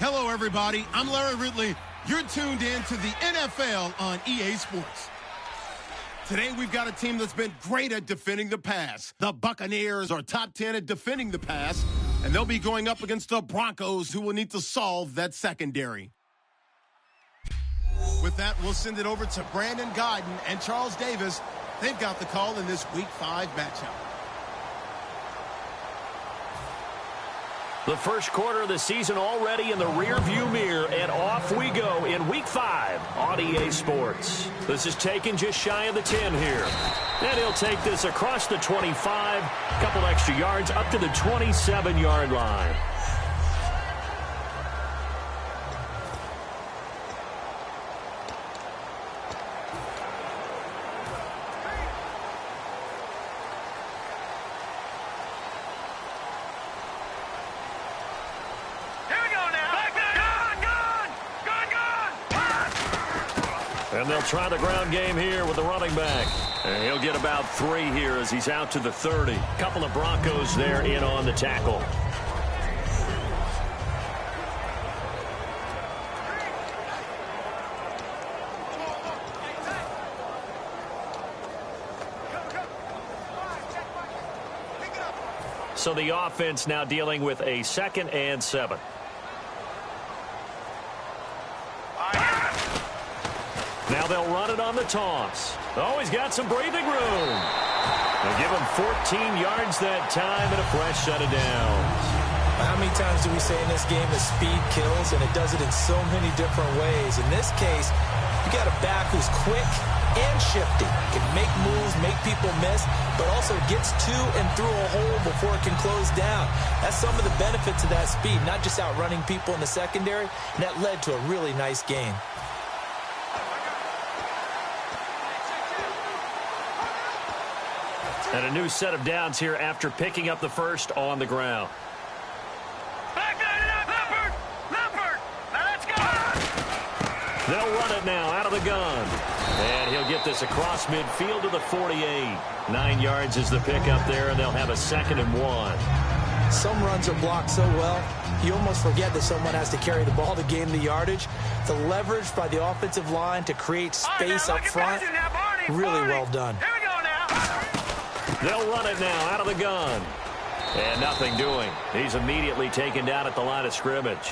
Hello, everybody. I'm Larry Ridley. You're tuned in to the NFL on EA Sports. Today, we've got a team that's been great at defending the pass. The Buccaneers are top 10 at defending the pass, and they'll be going up against the Broncos, who will need to solve that secondary. With that, we'll send it over to Brandon Godden and Charles Davis. They've got the call in this Week 5 matchup. The first quarter of the season already in the rearview mirror, and off we go in Week 5 on EA Sports. This is taken just shy of the 10 here. And he'll take this across the 25, a couple extra yards up to the 27-yard line. And they'll try the ground game here with the running back. And he'll get about 3 here as he's out to the 30. Couple of Broncos there in on the tackle. So the offense now dealing with a 2nd and 7. Now they'll run it on the toss. Oh, he's got some breathing room. They'll give him 14 yards that time and a fresh set of downs. How many times do we say in this game that speed kills, and it does it in so many different ways? In this case, you got a back who's quick and shifty, can make moves, make people miss, but also gets to and through a hole before it can close down. That's some of the benefits of that speed, not just outrunning people in the secondary, and that led to a really nice game. And a new set of downs here after picking up the first on the ground. They'll run it now out of the gun. And he'll get this across midfield to the 48. 9 yards is the pickup there, and they'll have a 2nd and 1. Some runs are blocked so well, you almost forget that someone has to carry the ball to gain the yardage. The leverage by the offensive line to create space up front, really well done. They'll run it now out of the gun. And nothing doing. He's immediately taken down at the line of scrimmage.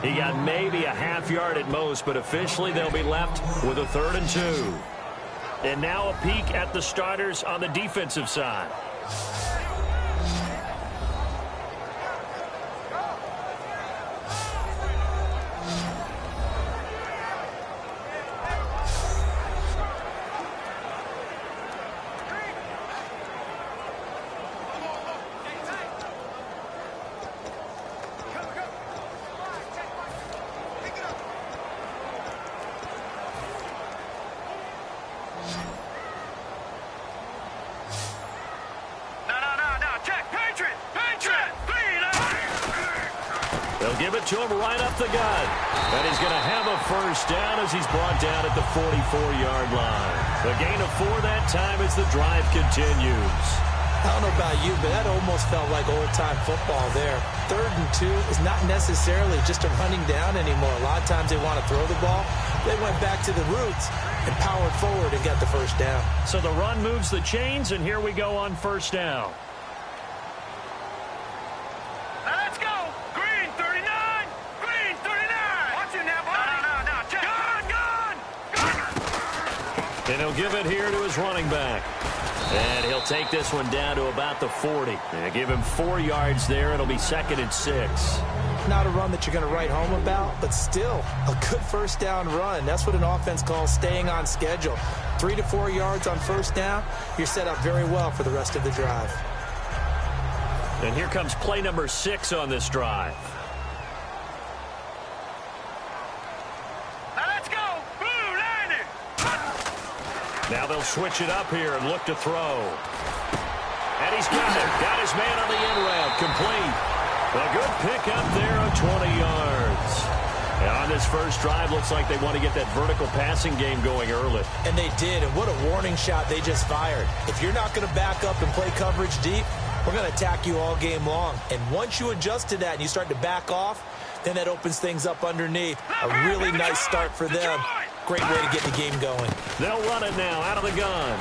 He got maybe a half yard at most, but officially they'll be left with a 3rd and 2. And now a peek at the starters on the defensive side. They'll give it to him right up the gut. And he's going to have a first down as he's brought down at the 44-yard line. The gain of 4 that time as the drive continues. I don't know about you, but that almost felt like old-time football there. 3rd and 2 is not necessarily just a running down anymore. A lot of times they want to throw the ball. They went back to the roots and powered forward and got the first down. So the run moves the chains, and here we go on first down. And he'll give it here to his running back. And he'll take this one down to about the 40. And give him 4 yards there. It'll be 2nd and 6. Not a run that you're going to write home about, but still a good first down run. That's what an offense calls staying on schedule. 3 to 4 yards on first down. You're set up very well for the rest of the drive. And here comes play number 6 on this drive. Now they'll switch it up here and look to throw. And he's got it. Got his man on the in route. Complete. A good pickup there of 20 yards. And on this first drive, looks like they want to get that vertical passing game going early. And they did. And what a warning shot they just fired. If you're not going to back up and play coverage deep, we're going to attack you all game long. And once you adjust to that and you start to back off, Then that opens things up underneath. A really nice start for them. Great way to get the game going. They'll run it now out of the gun.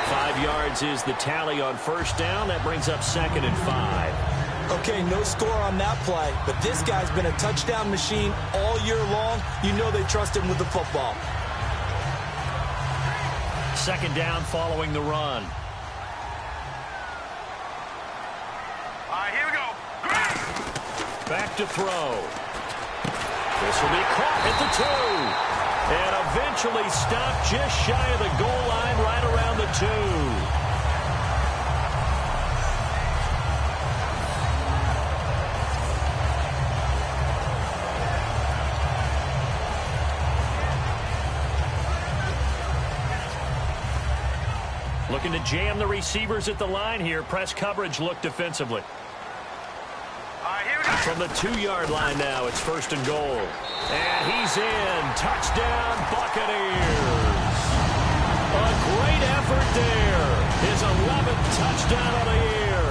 5 yards is the tally on first down. That brings up 2nd and 5. Okay, no score on that play, but this guy's been a touchdown machine all year long. You know they trust him with the football. 2nd down following the run. All right, here we go. Back to throw. This will be caught at the 2. And eventually stopped just shy of the goal line right around the 2. Looking to jam the receivers at the line here. Press coverage look defensively. From the 2-yard line now, it's 1st and goal. And he's in. Touchdown, Buccaneers. A great effort there. His 11th touchdown of the year.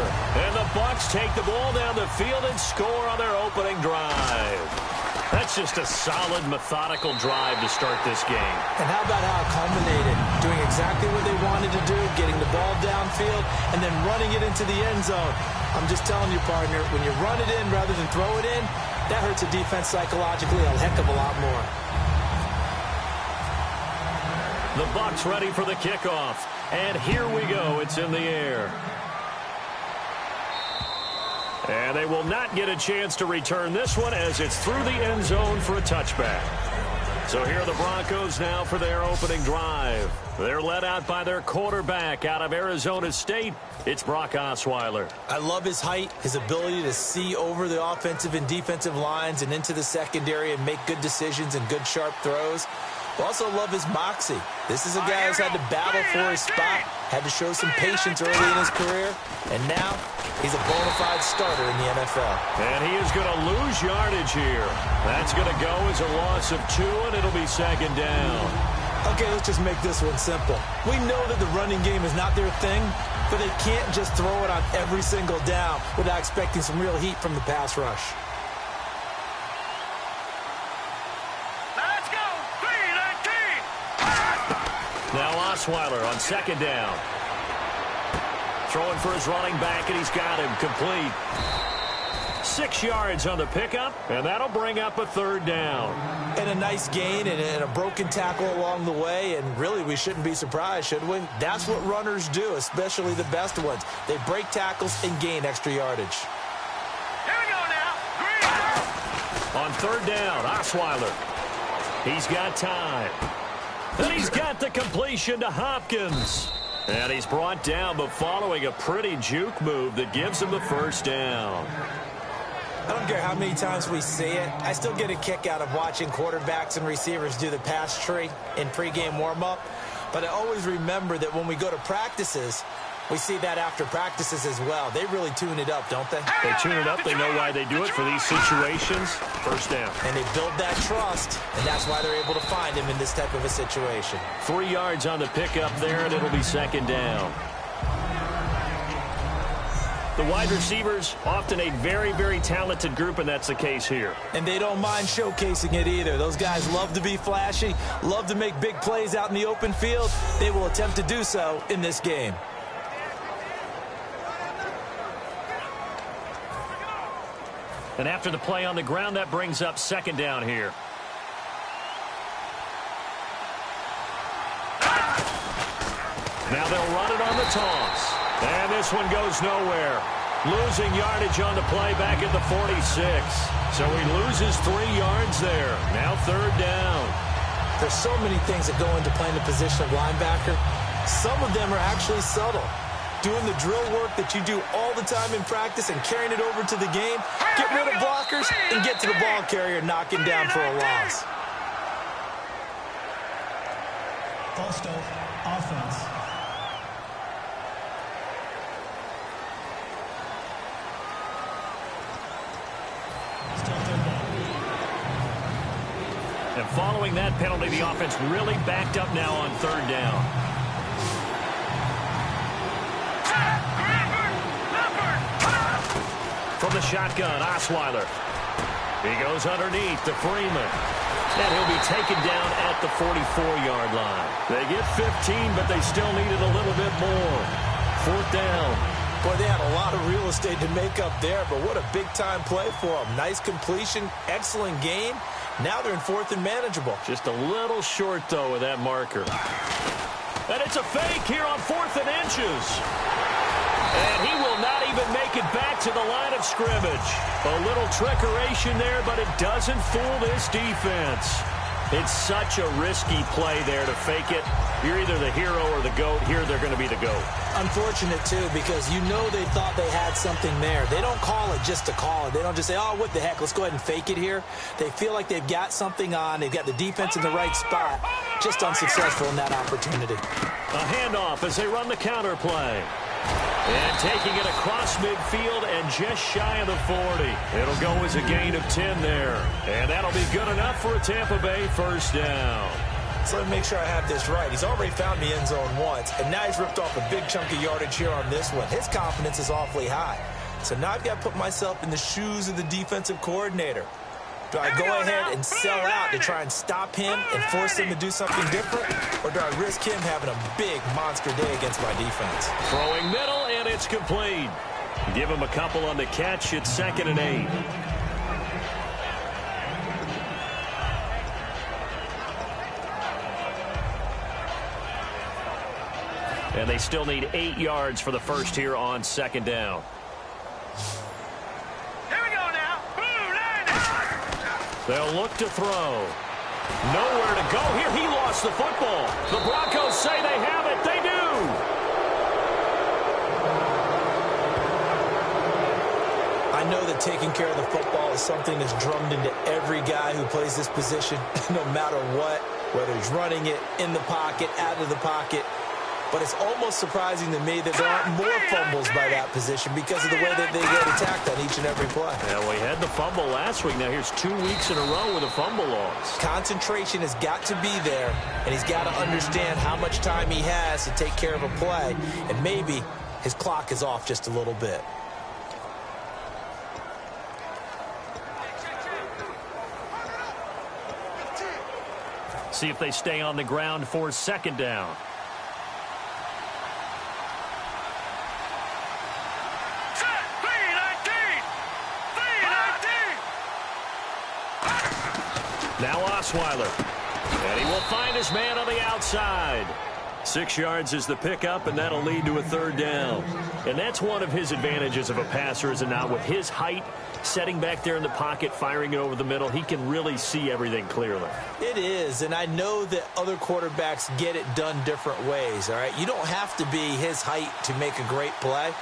And the Bucs take the ball down the field and score on their opening drive. That's just a solid, methodical drive to start this game. And how about how it culminated? Doing exactly what they wanted to do, getting the ball downfield, and then running it into the end zone. I'm just telling you, partner, when you run it in rather than throw it in, that hurts a defense psychologically a heck of a lot more. The Bucs ready for the kickoff. And here we go. It's in the air. And they will not get a chance to return this one as it's through the end zone for a touchback. So here are the Broncos now for their opening drive. They're led out by their quarterback out of Arizona State. It's Brock Osweiler. I love his height, his ability to see over the offensive and defensive lines and into the secondary and make good decisions and good sharp throws. I also love his moxie. This is a guy who's had to battle for his spot, had to show some patience early in his career, and now he's a bona fide starter in the NFL. And he is going to lose yardage here. That's going to go as a loss of 2, and it'll be 2nd down. Okay, let's just make this one simple. We know that the running game is not their thing, but they can't just throw it on every single down without expecting some real heat from the pass rush. Now Osweiler on 2nd down. Throwing for his running back, and he's got him complete. 6 yards on the pickup, and that'll bring up a 3rd down. And a nice gain and a broken tackle along the way, and really we shouldn't be surprised, should we? That's what runners do, especially the best ones. They break tackles and gain extra yardage. Here we go now. On 3rd down, Osweiler. He's got time. And he's got the completion to Hopkins. And he's brought down, but following a pretty juke move that gives him the 1st down. I don't care how many times we see it. I still get a kick out of watching quarterbacks and receivers do the pass tree in pregame warm-up. But I always remember that when we go to practices, we see that after practices as well. They really tune it up, don't they? They tune it up. They know why they do it for these situations. 1st down. And they build that trust, and that's why they're able to find him in this type of a situation. 3 yards on the pickup there, and it'll be 2nd down. The wide receivers, often a very, very talented group, and that's the case here. And they don't mind showcasing it either. Those guys love to be flashy, love to make big plays out in the open field. They will attempt to do so in this game. And after the play on the ground, that brings up 2nd down here. Now they'll run it on the toss. And this one goes nowhere. Losing yardage on the play back at the 46. So he loses 3 yards there. Now 3rd down. There's so many things that go into playing the position of linebacker. Some of them are actually subtle. Doing the drill work that you do all the time in practice and carrying it over to the game. Get rid of blockers and get to the ball carrier, knocking down for a loss. First offense. And following that penalty, the offense really backed up now on 3rd down. From the shotgun, Osweiler. He goes underneath to Freeman. And he'll be taken down at the 44-yard line. They get 15, but they still needed a little bit more. 4th down. Boy, they had a lot of real estate to make up there, but what a big-time play for them. Nice completion, excellent gain. Now they're in 4th and manageable. Just a little short, though, with that marker. And it's a fake here on 4th and inches. And he will not even make it back to the line of scrimmage. A little trickeration there, but it doesn't fool this defense. It's such a risky play there to fake it. You're either the hero or the GOAT. Here they're going to be the GOAT. Unfortunate, too, because you know they thought they had something there. They don't call it just to call it. They don't just say, oh, what the heck, let's go ahead and fake it here. They feel like they've got something on. They've got the defense in the right spot. Just unsuccessful in that opportunity. A handoff as they run the counter play. And taking it across midfield and just shy of the 40. It'll go as a gain of 10 there. And that'll be good enough for a Tampa Bay 1st down. So let me make sure I have this right. He's already found the end zone once, and now he's ripped off a big chunk of yardage here on this one. His confidence is awfully high. So now I've got to put myself in the shoes of the defensive coordinator. Do I go ahead and sell out to try and stop him and force him to do something different? Or do I risk him having a big monster day against my defense? Throwing middle, and it's complete. Give him a couple on the catch. It's 2nd and 8. And they still need 8 yards for the first here on 2nd down. Here we go now. They'll look to throw. Nowhere to go here. He lost the football. The Broncos say they have it. They do. I know that taking care of the football is something that's drummed into every guy who plays this position, no matter what, whether he's running it, in the pocket, out of the pocket. But it's almost surprising to me that there aren't more fumbles by that position because of the way that they get attacked on each and every play. Yeah, we had the fumble last week. Now here's 2 weeks in a row with a fumble loss. Concentration has got to be there, and he's got to understand how much time he has to take care of a play, and maybe his clock is off just a little bit. See if they stay on the ground for 2nd down. Now Osweiler. And he will find his man on the outside. 6 yards is the pickup, and that'll lead to a 3rd down. And that's one of his advantages of a passer, is it not? With his height, setting back there in the pocket, firing it over the middle, he can really see everything clearly. It is, and I know that other quarterbacks get it done different ways, all right? You don't have to be his height to make a great play.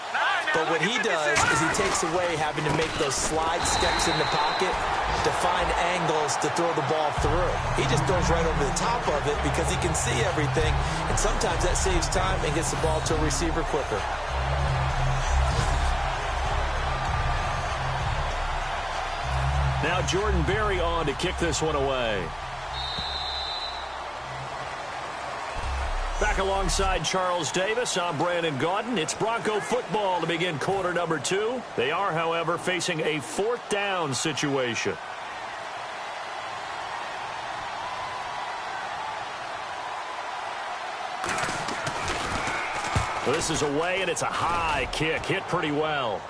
But what he does is he takes away having to make those slide steps in the pocket to find angles to throw the ball through. He just throws right over the top of it because he can see everything, and sometimes that saves time and gets the ball to a receiver quicker. Now Jordan Berry on to kick this one away. Back alongside Charles Davis, I'm Brandon Gaudin. It's Bronco football to begin quarter number 2. They are, however, facing a 4th down situation. This is away, and it's a high kick. Hit pretty well.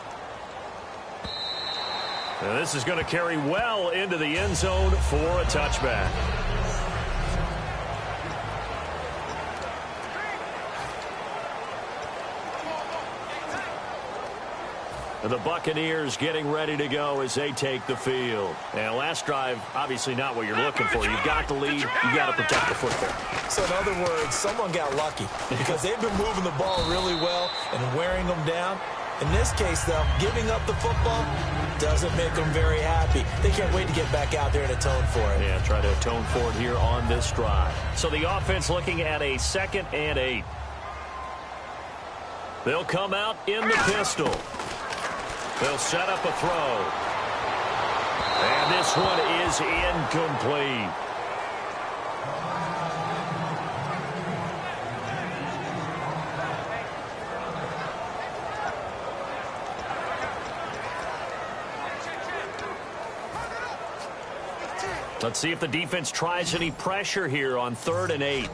And this is going to carry well into the end zone for a touchback. And the Buccaneers getting ready to go as they take the field. And last drive, obviously not what you're looking for. You've got the lead. You've got to protect the football. So in other words, someone got lucky because they've been moving the ball really well and wearing them down. In this case, though, giving up the football doesn't make them very happy. They can't wait to get back out there and atone for it. Yeah, try to atone for it here on this drive. So the offense looking at a 2nd and 8. They'll come out in the pistol. They'll set up a throw. And this one is incomplete. Let's see if the defense tries any pressure here on 3rd and 8.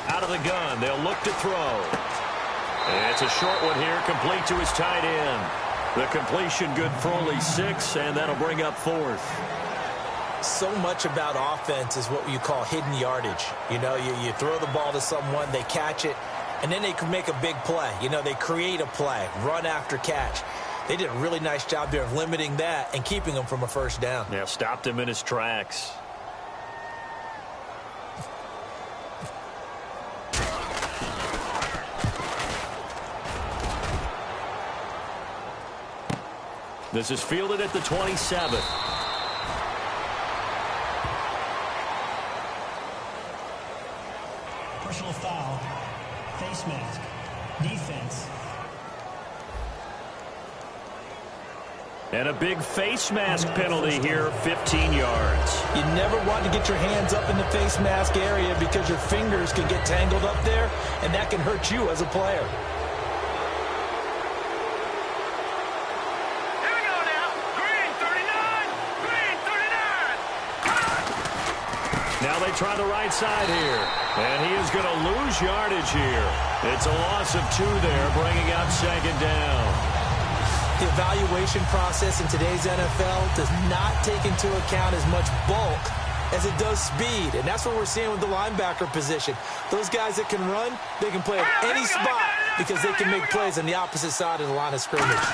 Out of the gun, they'll look to throw. And it's a short one here, complete to his tight end. The completion good for only 6, and that'll bring up 4th. So much about offense is what you call hidden yardage. You know, you throw the ball to someone, they catch it, and then they can make a big play. You know, they create a play, run after catch. They did a really nice job there of limiting that and keeping him from a first down. Yeah, stopped him in his tracks. This is fielded at the 27. Personal foul. Face mask. Defense. And a big face mask penalty here, 15 yards. You never want to get your hands up in the face mask area because your fingers can get tangled up there, and that can hurt you as a player. Here we go now. Green 39. Green 39. Now they try the right side here. And he is going to lose yardage here. It's a loss of 2 there, bringing up 2nd down. The evaluation process in today's NFL does not take into account as much bulk as it does speed. And that's what we're seeing with the linebacker position. Those guys that can run, they can play at any spot because they can make plays on the opposite side of the line of scrimmage.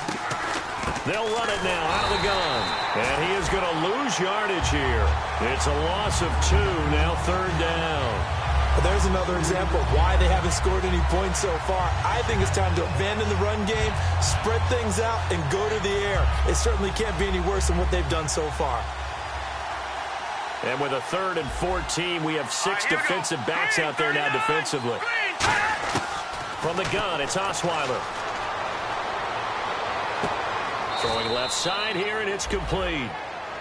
They'll run it now out of the gun. And he is going to lose yardage here. It's a loss of 2, now 3rd down. But there's another example of why they haven't scored any points so far. I think it's time to abandon the run game, spread things out, and go to the air. It certainly can't be any worse than what they've done so far. And with a 3rd and 14, we have 6 defensive backs out there now defensively. From the gun, it's Osweiler. Throwing left side here, and it's complete.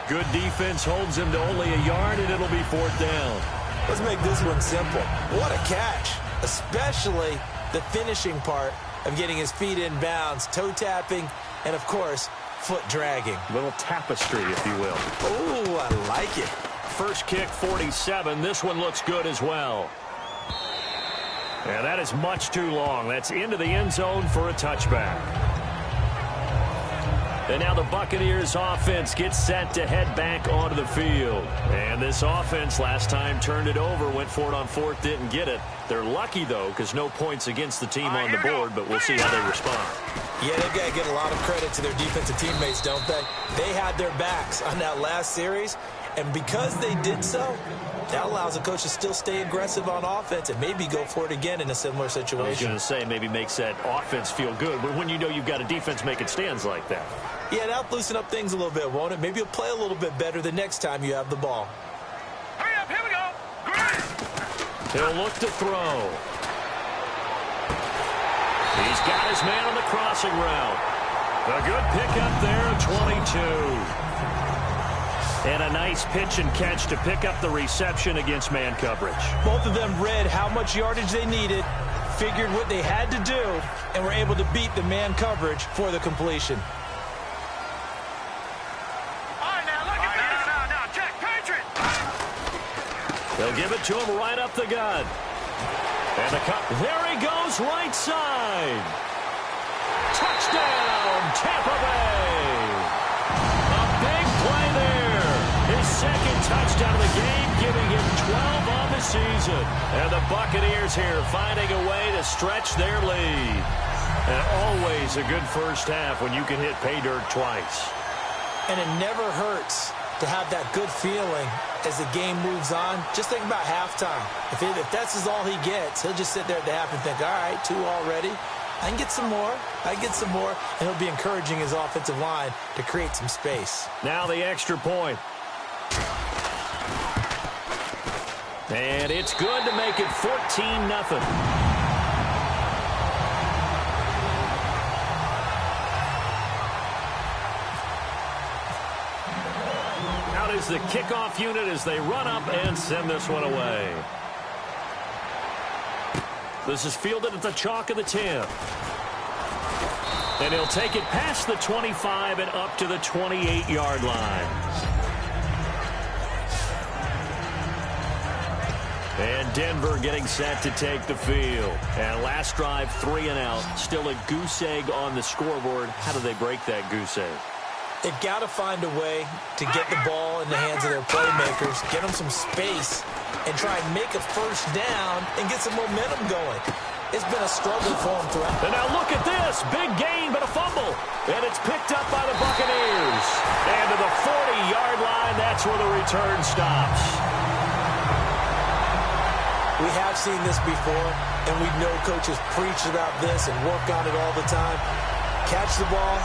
Good defense holds him to only a yard, and it'll be 4th down. Let's make this one simple. What a catch, especially the finishing part of getting his feet in bounds, toe tapping, and, of course, foot dragging. Little tapestry, if you will. Oh, I like it. First kick, 47. This one looks good as well. And that is much too long. That's into the end zone for a touchback. And now the Buccaneers offense gets set to head back onto the field. And this offense last time turned it over, went for it on 4th, didn't get it. They're lucky, though, because no points against the team on the board, but we'll see how they respond. Yeah, they've got to get a lot of credit to their defensive teammates, don't they? They had their backs on that last series, and because they did so, that allows the coach to still stay aggressive on offense and maybe go for it again in a similar situation. I was going to say maybe makes that offense feel good, but when you know you've got a defense making stands like that. Yeah, that'll loosen up things a little bit, won't it? Maybe you'll play a little bit better the next time you have the ball. Hurry up, here we go. Green. He'll look to throw. He's got his man on the crossing route. A good pickup there, 22. And a nice pitch and catch to pick up the reception against man coverage. Both of them read how much yardage they needed, figured what they had to do, and were able to beat the man coverage for the completion. They'll give it to him right up the gut. And the cut. There he goes, right side. Touchdown, Tampa Bay. A big play there. His 2nd touchdown of the game, giving him 12 on the season. And the Buccaneers here finding a way to stretch their lead. And always a good first half when you can hit pay dirt twice. And it never hurts to have that good feeling as the game moves on. Just think about halftime. If that's all he gets, he'll just sit there at the half and think, all right, 2 already. I can get some more. I can get some more. And he'll be encouraging his offensive line to create some space. Now the extra point. And it's good to make it 14-0. Is the kickoff unit as they run up and send this one away. This is fielded at the chalk of the 10. And he'll take it past the 25 and up to the 28-yard line. And Denver getting set to take the field. And last drive, 3 and out. Still a goose egg on the scoreboard. How do they break that goose egg? They've got to find a way to get the ball in the hands of their playmakers, get them some space, and try and make a first down and get some momentum going. It's been a struggle for them throughout. And now look at this. Big gain, but a fumble. And it's picked up by the Buccaneers. And to the 40-yard line, that's where the return stops. We have seen this before, and we know coaches preach about this and work on it all the time. Catch the ball.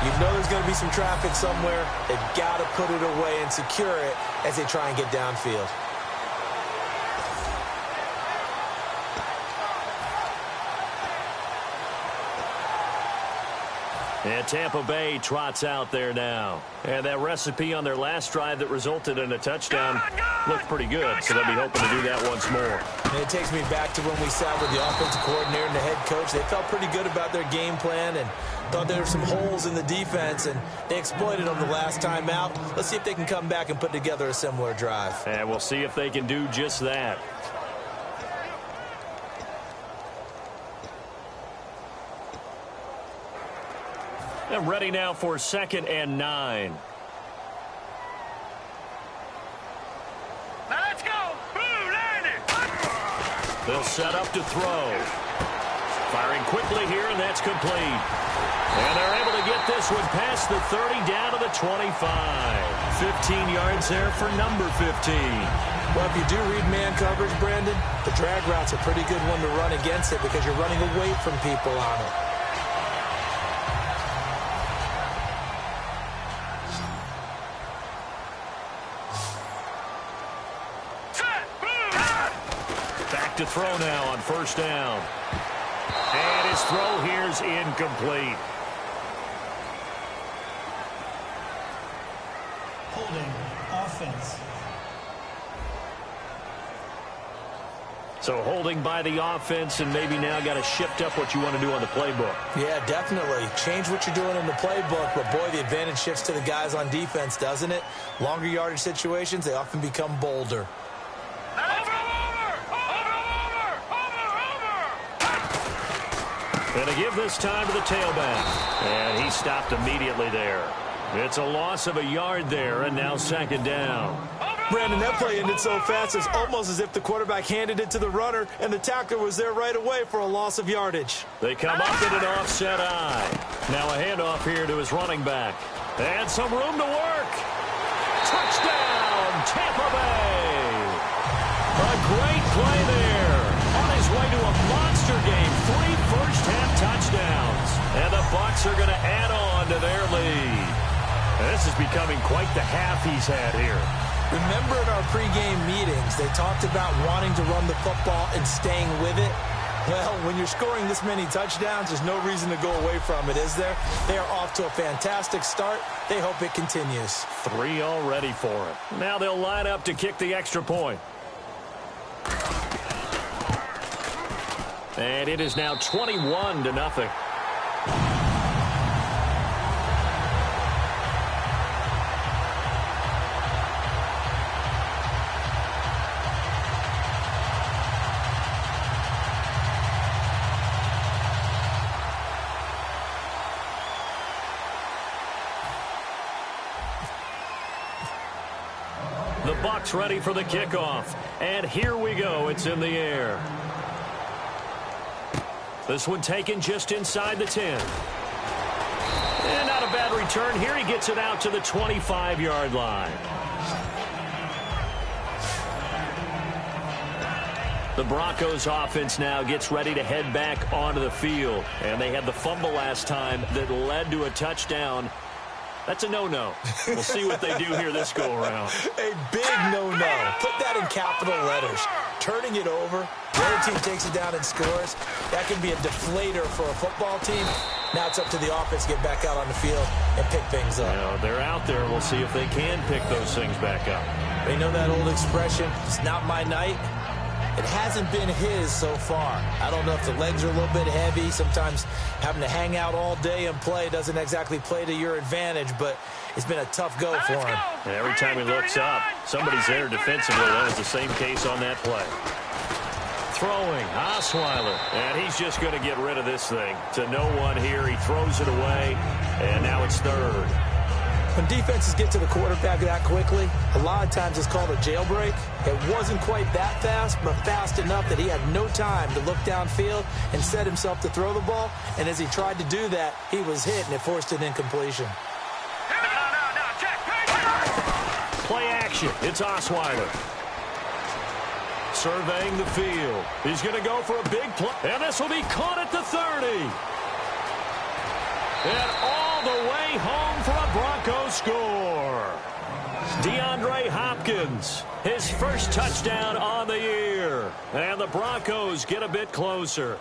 You know there's going to be some traffic somewhere. They've got to put it away and secure it as they try and get downfield. And Tampa Bay trots out there now. And that recipe on their last drive that resulted in a touchdown looked pretty good, so they'll be hoping to do that once more. And it takes me back to when we sat with the offensive coordinator and the head coach. They felt pretty good about their game plan and thought there were some holes in the defense, and they exploited them the last time out. Let's see if they can come back and put together a similar drive. And we'll see if they can do just that. And ready now for 2nd and 9. Now let's go. Boom, Landy. They'll set up to throw. Firing quickly here, and that's complete. And they're able to get this one past the 30 down to the 25. 15 yards there for number 15. Well, if you do read man coverage, Brandon, the drag route's a pretty good one to run against it because you're running away from people on it. To throw now on 1st down. And his throw here's incomplete. Holding offense. So holding by the offense, and maybe now got to shift up what you want to do on the playbook. Yeah, definitely. Change what you're doing in the playbook, but boy, the advantage shifts to the guys on defense, doesn't it? Longer yardage situations, they often become bolder. And to give this time to the tailback. And he stopped immediately there. It's a loss of a yard there, and now 2nd down. Brandon, that play ended so fast, it's almost as if the quarterback handed it to the runner, and the tackler was there right away for a loss of yardage. They come up in an offset eye. Now a handoff here to his running back. And some room to work. Touchdown, Tampa Bay. A great play there. On his way to a monster game. 3 first-half touchdowns. And the Bucs are going to add on to their lead. And this is becoming quite the half he's had here. Remember in our pregame meetings, they talked about wanting to run the football and staying with it. Well, when you're scoring this many touchdowns, there's no reason to go away from it, is there? They are off to a fantastic start. They hope it continues. 3 already for it. Now they'll line up to kick the extra point. And it is now 21-0. The Bucs ready for the kickoff. And here we go. It's in the air. This one taken just inside the 10. And not a bad return here. He gets it out to the 25-yard line. The Broncos offense now gets ready to head back onto the field. And they had the fumble last time that led to a touchdown. That's a no-no. We'll see what they do here this go-around. A big no-no. Put that in capital letters. Turning it over. The other team takes it down and scores. That can be a deflator for a football team. Now it's up to the offense to get back out on the field and pick things up. You know, they're out there. We'll see if they can pick those things back up. They know that old expression, it's not my night. It hasn't been his so far. I don't know if the legs are a little bit heavy. Sometimes having to hang out all day and play doesn't exactly play to your advantage, but it's been a tough go for him. And every time he looks up, somebody's there defensively. That was the same case on that play. Throwing, Osweiler, and he's just going to get rid of this thing. To no one here, he throws it away, and now it's third. When defenses get to the quarterback that quickly, a lot of times it's called a jailbreak. It wasn't quite that fast, but fast enough that he had no time to look downfield and set himself to throw the ball. And as he tried to do that, he was hit, and it forced an incompletion. Play action. It's Osweiler. Surveying the field. He's going to go for a big play. And this will be caught at the 30. And all the way home for a Broncos score. DeAndre Hopkins, his first touchdown on the year. And the Broncos get a bit closer.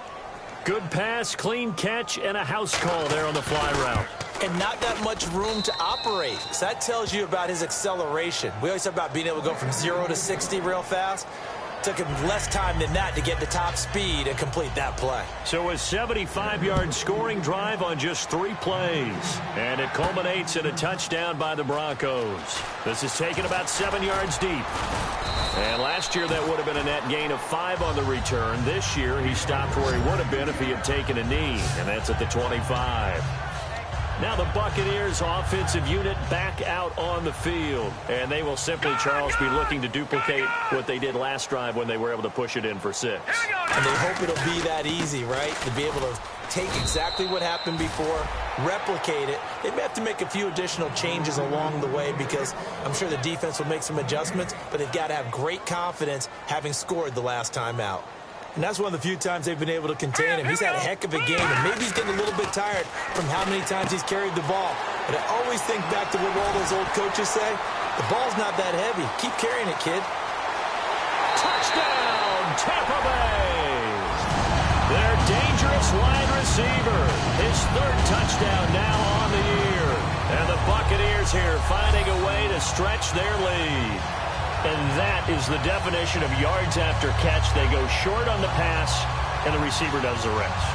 Good pass, clean catch, and a house call there on the fly route. And not that much room to operate. So that tells you about his acceleration. We always talk about being able to go from 0 to 60 real fast. Took him less time than that to get to top speed and complete that play. So a 75-yard scoring drive on just 3 plays. And it culminates in a touchdown by the Broncos. This is taken about 7 yards deep. And last year that would have been a net gain of 5 on the return. This year he stopped where he would have been if he had taken a knee. And that's at the 25. Now the Buccaneers offensive unit back out on the field. And they will simply, Charles, be looking to duplicate what they did last drive when they were able to push it in for 6. And they hope it'll be that easy, right? To be able to take exactly what happened before, replicate it. They may have to make a few additional changes along the way because I'm sure the defense will make some adjustments, but they've got to have great confidence having scored the last time out. And that's one of the few times they've been able to contain him. He's had a heck of a game, and maybe he's getting a little bit tired from how many times he's carried the ball. But I always think back to what all those old coaches say. The ball's not that heavy. Keep carrying it, kid. Touchdown, Tampa Bay! Their dangerous wide receiver. His 3rd touchdown now on the year. And the Buccaneers here finding a way to stretch their lead. And that is the definition of yards after catch. They go short on the pass, and the receiver does the rest.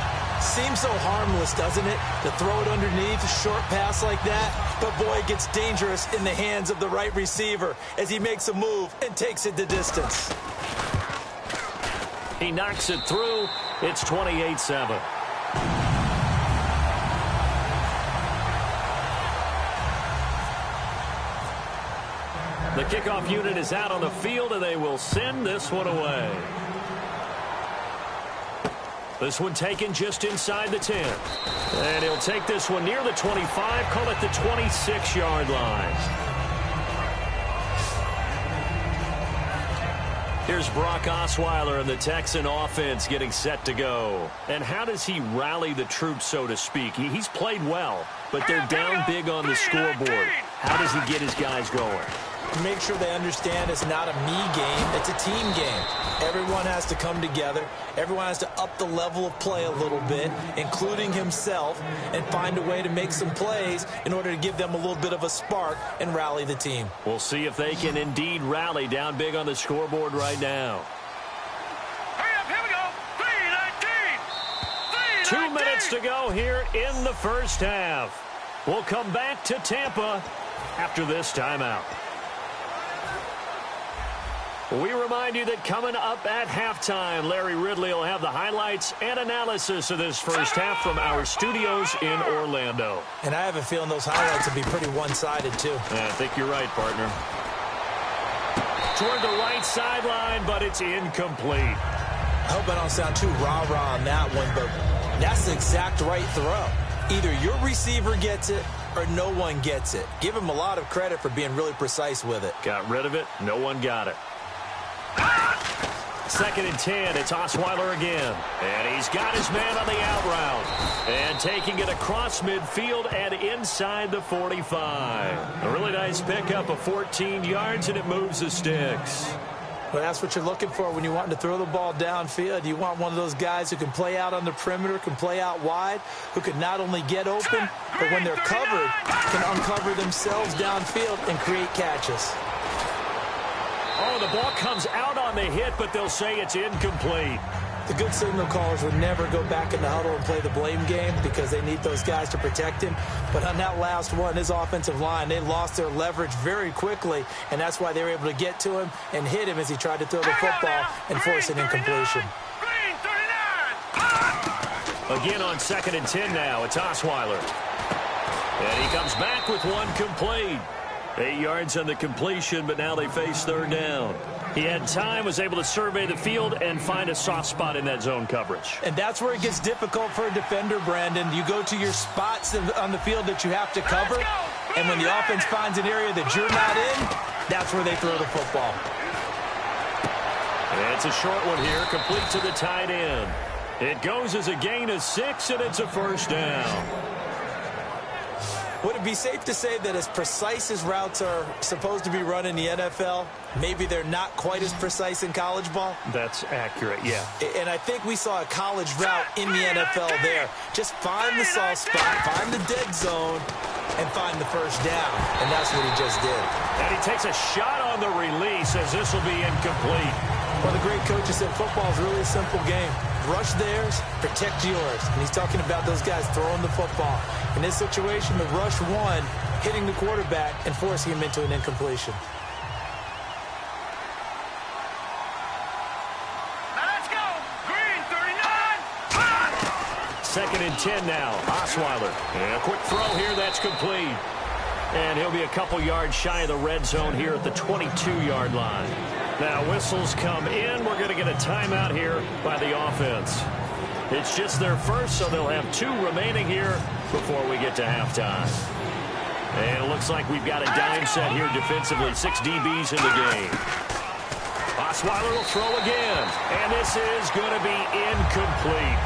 Seems so harmless, doesn't it? To throw it underneath, a short pass like that. But, boy, it gets dangerous in the hands of the right receiver as he makes a move and takes it the distance. He knocks it through. It's 28-7. The kickoff unit is out on the field, and they will send this one away. This one taken just inside the 10. And he'll take this one near the 25, call it the 26-yard line. Here's Brock Osweiler and the Texan offense getting set to go. And how does he rally the troops, so to speak? He's played well, but they're down big on the scoreboard. How does he get his guys going? Make sure they understand it's not a me game, it's a team game. Everyone has to come together. Everyone has to up the level of play a little bit, including himself, and find a way to make some plays in order to give them a little bit of a spark and rally the team. We'll see if they can indeed rally down big on the scoreboard right now. Hurry up, here we go. 2 minutes to go here in the first half. We'll come back to Tampa after this timeout. We remind you that coming up at halftime, Larry Ridley will have the highlights and analysis of this first half from our studios in Orlando. And I have a feeling those highlights will be pretty one-sided, too. I think you're right, partner. Toward the right sideline, but it's incomplete. I hope I don't sound too rah-rah on that one, but that's the exact right throw. Either your receiver gets it or no one gets it. Give him a lot of credit for being really precise with it. Got rid of it. No one got it. 2nd and 10, it's Osweiler again. And he's got his man on the out route. And taking it across midfield and inside the 45. A really nice pickup of 14 yards, and it moves the sticks. Well, that's what you're looking for when you're wanting to throw the ball downfield. You want one of those guys who can play out on the perimeter, can play out wide, who can not only get open, but when they're covered, can uncover themselves downfield and create catches. Oh, the ball comes out on the hit, but they'll say it's incomplete. The good signal callers would never go back in the huddle and play the blame game because they need those guys to protect him. But on that last one, his offensive line, they lost their leverage very quickly, and that's why they were able to get to him and hit him as he tried to throw the football and force an incompletion. Again on 2nd and 10 now, it's Osweiler. And he comes back with one complete. 8 yards on the completion, but now they face 3rd down. He had time, was able to survey the field and find a soft spot in that zone coverage. And that's where it gets difficult for a defender, Brandon. You go to your spots on the field that you have to cover, and when the offense finds an area that you're not in, that's where they throw the football. And it's a short one here, complete to the tight end. It goes as a gain of 6, and it's a 1st down. Would it be safe to say that as precise as routes are supposed to be run in the NFL, maybe they're not quite as precise in college ball? That's accurate, yeah. And I think we saw a college route in the NFL there. Just find the soft spot, find the dead zone, and find the 1st down. And that's what he just did. And he takes a shot on the release as this will be incomplete. Well, the great coaches said football is really a simple game. Rush theirs, protect yours. And he's talking about those guys throwing the football. In this situation, the rush one, hitting the quarterback and forcing him into an incompletion. Let's go. Green, 39. 2nd and 10 now. Osweiler. And a quick throw here. That's complete. And he'll be a couple yards shy of the red zone here at the 22-yard line. Now whistles come in. We're going to get a timeout here by the offense. It's just their first, so they'll have 2 remaining here before we get to halftime. And it looks like we've got a dime set here defensively. 6 DBs in the game. Osweiler will throw again. And this is going to be incomplete.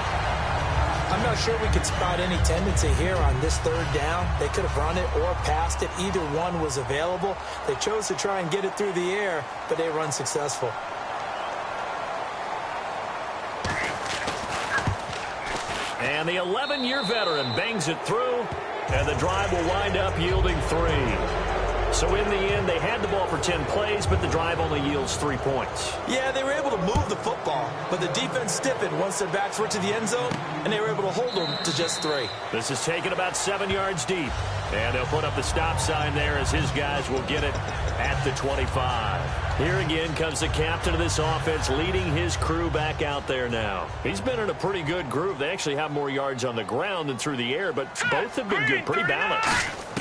I'm not sure we could spot any tendency here on this 3rd down. They could have run it or passed it. Either one was available. They chose to try and get it through the air, but they were unsuccessful. And the 11-year veteran bangs it through, and the drive will wind up yielding 3. So in the end, they had the ball for 10 plays, but the drive only yields 3 points. Yeah, they were able to move the football, but the defense stiffened once their backs were to the end zone, and they were able to hold them to just 3. This is taken about 7 yards deep, and they'll put up the stop sign there as his guys will get it at the 25. Here again comes the captain of this offense leading his crew back out there now. He's been in a pretty good groove. They actually have more yards on the ground than through the air, but both have been good, pretty balanced.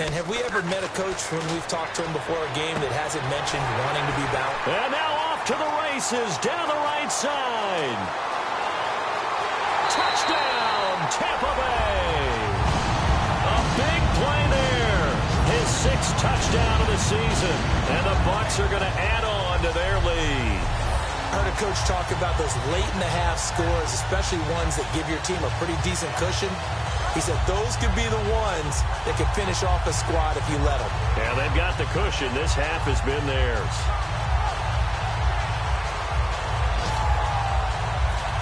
And have we ever met a coach when we've talked to him before a game that hasn't mentioned wanting to be balanced? And now off to the races down the right side. Touchdown, Tampa Bay. A big play there. His 6th touchdown of the season. And the Bucs are going to add on to their lead. I heard a coach talk about those late-in-the-half scores, especially ones that give your team a pretty decent cushion. He said those could be the ones that could finish off a squad if you let them. Yeah, they've got the cushion. This half has been theirs.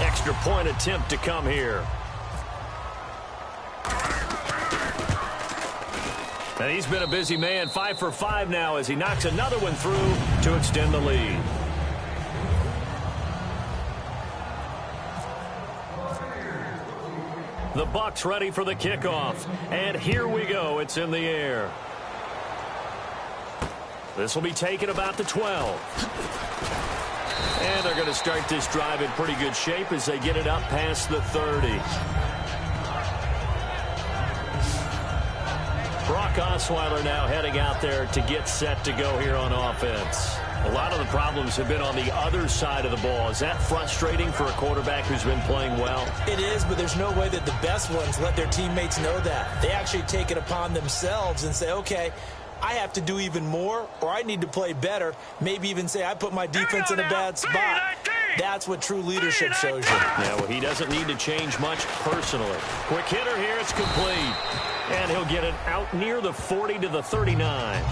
Extra point attempt to come here. And he's been a busy man. 5 for 5 now as he knocks another one through to extend the lead. The Bucs ready for the kickoff. And here we go. It's in the air. This will be taken about the 12. And they're going to start this drive in pretty good shape as they get it up past the 30. Brock Osweiler now heading out there to get set to go here on offense. A lot of the problems have been on the other side of the ball. Is that frustrating for a quarterback who's been playing well? It is, but there's no way that the best ones let their teammates know that. They actually take it upon themselves and say, okay, I have to do even more, or I need to play better. Maybe even say I put my defense in a bad spot. That's what true leadership shows you. Yeah, well, he doesn't need to change much personally. Quick hitter here, it's complete. And he'll get it out near the 40 to the 39.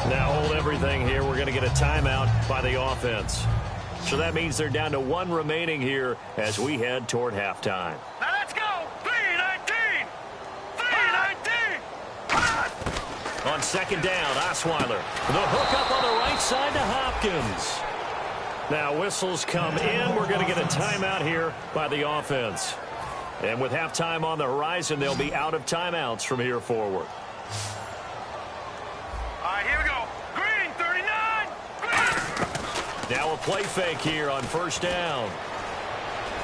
Now hold everything here. We're going to get a timeout by the offense. So that means they're down to 1 remaining here as we head toward halftime. Now let's go. 3-19. 3-19. On 2nd down, Osweiler. The hook up on the right side to Hopkins. Now whistles come in. We're going to get a timeout here by the offense. And with halftime on the horizon, they'll be out of timeouts from here forward. All right, here we go. Green, 39. Green. Now a play fake here on first down.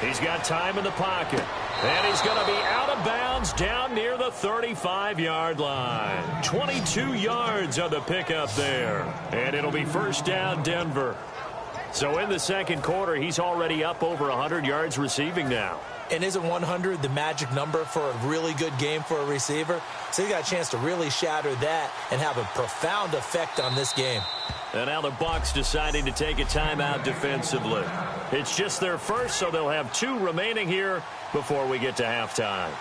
He's got time in the pocket. And he's going to be out of bounds down near the 35-yard line. 22 yards on the pickup there. And it'll be first down Denver. So in the second quarter, he's already up over 100 yards receiving now. And isn't 100 the magic number for a really good game for a receiver? So he got a chance to really shatter that and have a profound effect on this game. And now the Bucs deciding to take a timeout defensively. It's just their first, so they'll have 2 remaining here before we get to halftime.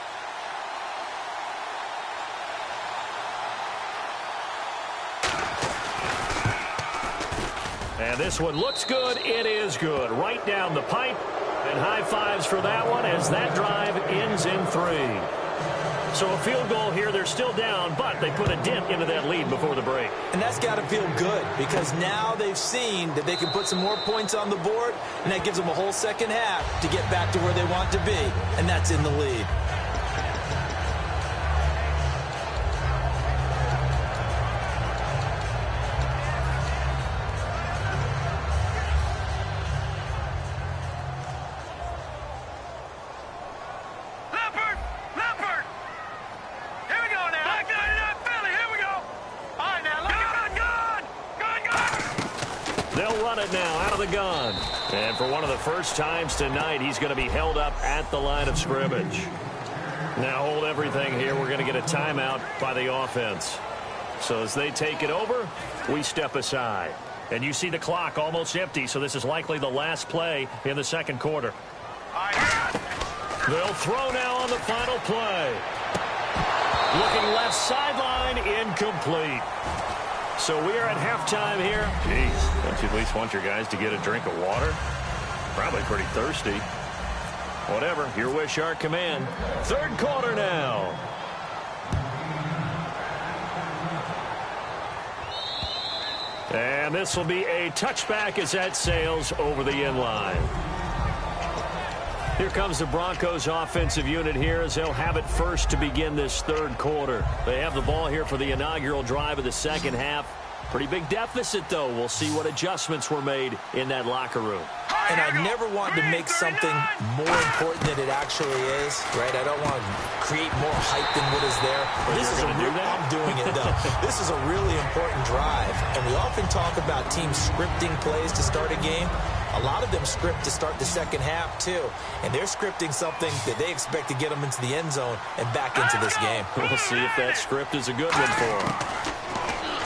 And this one looks good. It is good. Right down the pipe. And high fives for that one as that drive ends in 3. So a field goal here. They're still down, but they put a dent into that lead before the break. And that's got to feel good because now they've seen that they can put some more points on the board, and that gives them a whole second half to get back to where they want to be, and that's in the lead. And for one of the first times tonight, he's going to be held up at the line of scrimmage. Now hold everything here. We're going to get a timeout by the offense. So as they take it over, we step aside. And you see the clock almost empty, so this is likely the last play in the second quarter. They'll throw now on the final play. Looking left sideline, incomplete. So we are at halftime here. Jeez, don't you at least want your guys to get a drink of water? Probably pretty thirsty. Whatever, your wish, our command. Third quarter now. And this will be a touchback as that sails over the end line. Here comes the Broncos offensive unit here as they'll have it first to begin this third quarter. They have the ball here for the inaugural drive of the second half. Pretty big deficit, though. We'll see what adjustments were made in that locker room. And I never wanted to make something more important than it actually is, right? I don't want to create more hype than what is there. This is I'm doing it, though. This is a really important drive. And we often talk about teams scripting plays to start a game. A lot of them script to start the second half, too. And they're scripting something that they expect to get them into the end zone and back into this game. We'll see if that script is a good one for them.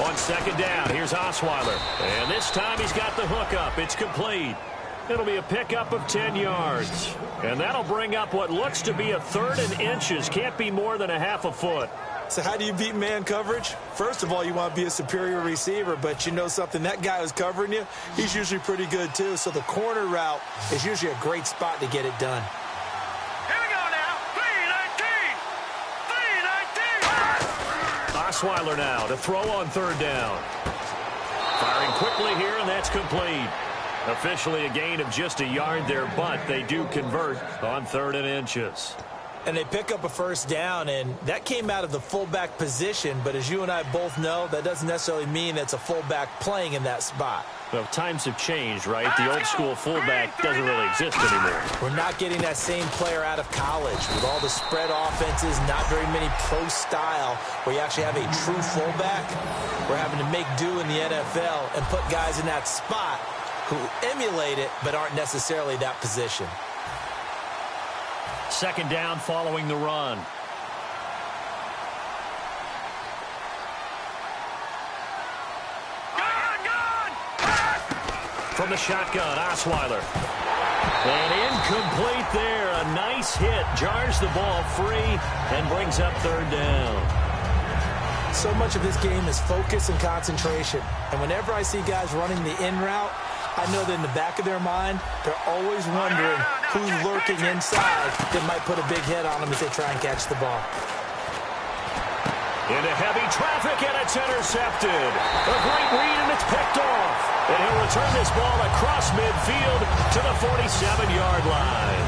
On second down, here's Osweiler. And this time he's got the hook up. It's complete. It'll be a pickup of 10 yards. And that'll bring up what looks to be a 3rd and inches. Can't be more than a half a foot. So how do you beat man coverage? First of all, you want to be a superior receiver, but you know something, that guy who's covering you, he's usually pretty good too. So the corner route is usually a great spot to get it done. Here we go now. 3-19. 3-19. Osweiler now to throw on third down. Firing quickly here, and that's complete. Officially a gain of just a yard there, but they do convert on 3rd and inches. And they pick up a first down, and that came out of the fullback position. But as you and I both know, that doesn't necessarily mean it's a fullback playing in that spot. Well, times have changed, right? The old school fullback doesn't really exist anymore. We're not getting that same player out of college with all the spread offenses, not very many pro style where you actually have a true fullback. We're having to make do in the NFL and put guys in that spot who emulate it but aren't necessarily that position. Second down following the run. From the shotgun, Osweiler. And incomplete there. A nice hit. Jars the ball free and brings up 3rd down. So much of this game is focus and concentration. And whenever I see guys running the in route, I know that in the back of their mind, they're always wondering who's lurking inside that might put a big hit on them as they try and catch the ball. Into heavy traffic, and it's intercepted. A great read, and it's picked off. And he'll return this ball across midfield to the 47-yard line.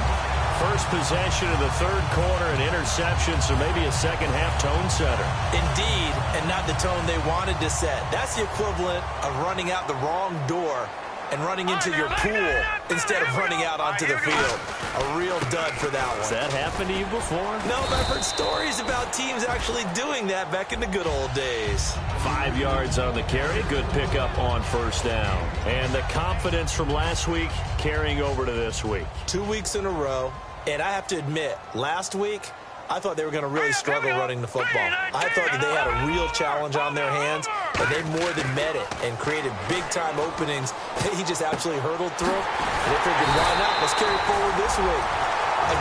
First possession of the third quarter, an interception, so maybe a second-half tone setter. Indeed, and not the tone they wanted to set. That's the equivalent of running out the wrong door and running into your pool instead of running out onto the field. A real dud for that one. Has that happened to you before? No, but I've heard stories about teams actually doing that back in the good old days. 5 yards on the carry. Good pickup on first down. And the confidence from last week carrying over to this week. 2 weeks in a row. And I have to admit, last week, I thought they were going to really struggle running the football. I thought that they had a real challenge on their hands, and they more than met it and created big-time openings that he just absolutely hurtled through. And they figured, why not? Let's carry it forward this week.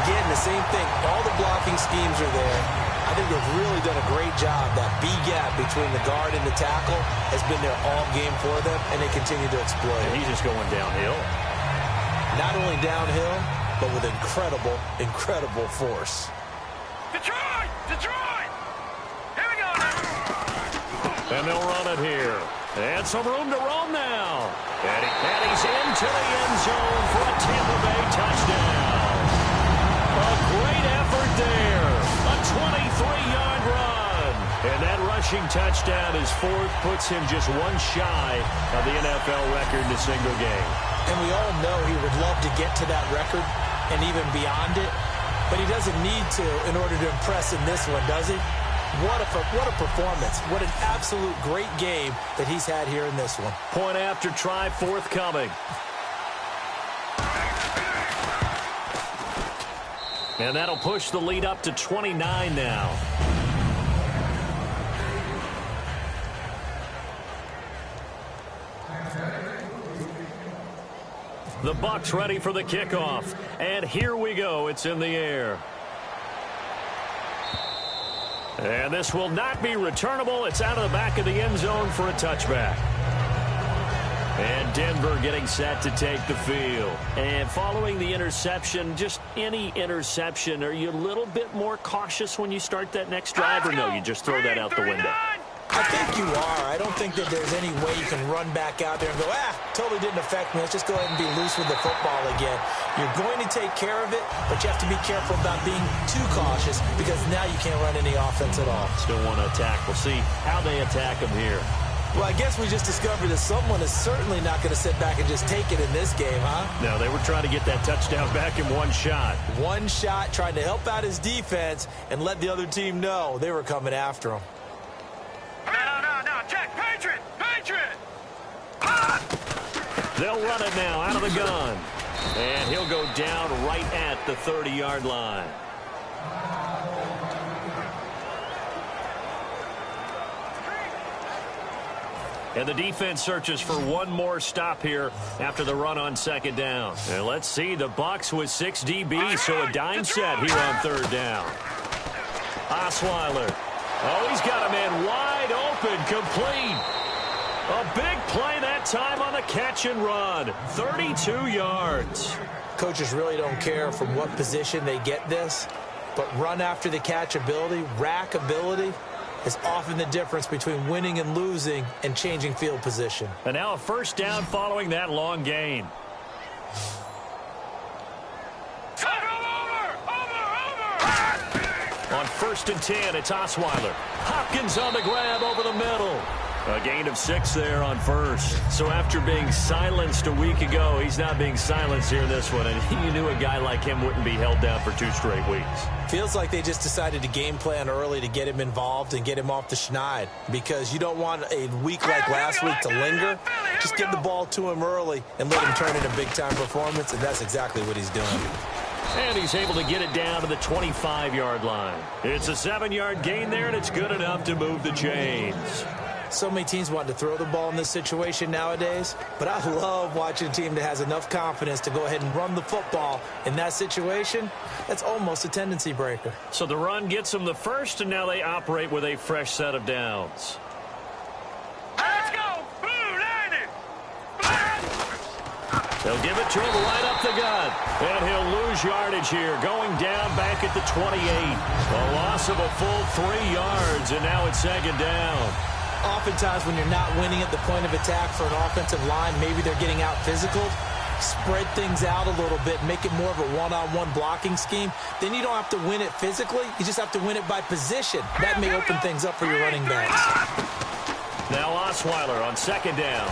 Again, the same thing. All the blocking schemes are there. I think they've really done a great job. That B-gap between the guard and the tackle has been there all game for them, and they continue to exploit it. And he's just going downhill. Not only downhill, but with incredible, incredible force. Detroit! Detroit! Here we go. And they'll run it here. And some room to roam now. And he's into the end zone for a Tampa Bay touchdown. A great effort there. A 23-yard run. And that rushing touchdown is fourth, puts him just one shy of the NFL record in a single game. And we all know he would love to get to that record and even beyond it, but he doesn't need to in order to impress in this one, does he? What a performance. What an absolute great game that he's had here in this one. Point after try forthcoming. And that'll push the lead up to 29 now. The Bucs ready for the kickoff. And here we go. It's in the air. And this will not be returnable. It's out of the back of the end zone for a touchback. And Denver getting set to take the field. And following the interception, just any interception, are you a little bit more cautious when you start that next drive, or no, you just throw that out the window? I think you are. I don't think that there's any way you can run back out there and go, totally didn't affect me. Let's just go ahead and be loose with the football again. You're going to take care of it, but you have to be careful about being too cautious because now you can't run any offense at all. Still want to attack. We'll see how they attack him here. Well, I guess we just discovered that someone is certainly not going to sit back and just take it in this game, huh? No, they were trying to get that touchdown back in one shot. One shot, trying to help out his defense and let the other team know they were coming after him. No, check. Patriot! Patriot! They'll run it now out of the gun. And he'll go down right at the 30-yard line. And the defense searches for one more stop here after the run on second down. And let's see, the Bucs with 6 DBs, so a dime set here on third down. Osweiler. Oh, he's got a man wide open, complete. A big play that time on the catch and run. 32 yards. Coaches really don't care from what position they get this, but run after the catch ability, rack ability, is often the difference between winning and losing and changing field position. And now a first down following that long gain. On 1st and 10, it's Osweiler. Hopkins on the grab over the middle. A gain of 6 there on first. So after being silenced a week ago, he's not being silenced here in this one. And you knew a guy like him wouldn't be held down for 2 straight weeks. Feels like they just decided to game plan early to get him involved and get him off the schneid. Because you don't want a week like last week to linger. Just give the ball to him early and let him turn in a big-time performance. And that's exactly what he's doing. And he's able to get it down to the 25-yard line. It's a 7-yard gain there, and it's good enough to move the chains. So many teams want to throw the ball in this situation nowadays, but I love watching a team that has enough confidence to go ahead and run the football. In that situation, that's almost a tendency breaker. So the run gets them the first, and now they operate with a fresh set of downs. Let's go! Blue landed! They'll give it to him right up the gut. And he'll lose yardage here, going down back at the 28. A loss of a full 3 yards, and now it's second down. Oftentimes when you're not winning at the point of attack for an offensive line, maybe they're getting out physical. Spread things out a little bit, make it more of a one-on-one blocking scheme. Then you don't have to win it physically. You just have to win it by position. That may open things up for your running backs. Now Osweiler on second down.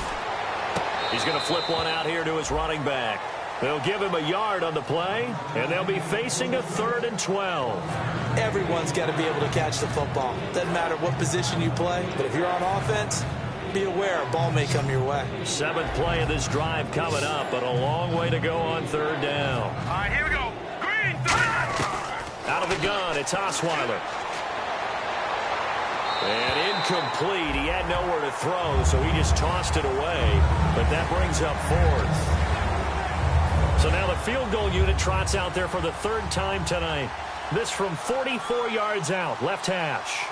He's going to flip one out here to his running back. They'll give him a yard on the play, and they'll be facing a 3rd and 12. Everyone's got to be able to catch the football. Doesn't matter what position you play, but if you're on offense, be aware a ball may come your way. 7th play of this drive coming up, but a long way to go on 3rd down. All right, here we go. Green, 3. Out of the gun, it's Osweiler. And incomplete. He had nowhere to throw, so he just tossed it away. But that brings up 4th. So now the field goal unit trots out there for the 3rd time tonight. This from 44 yards out, left hash.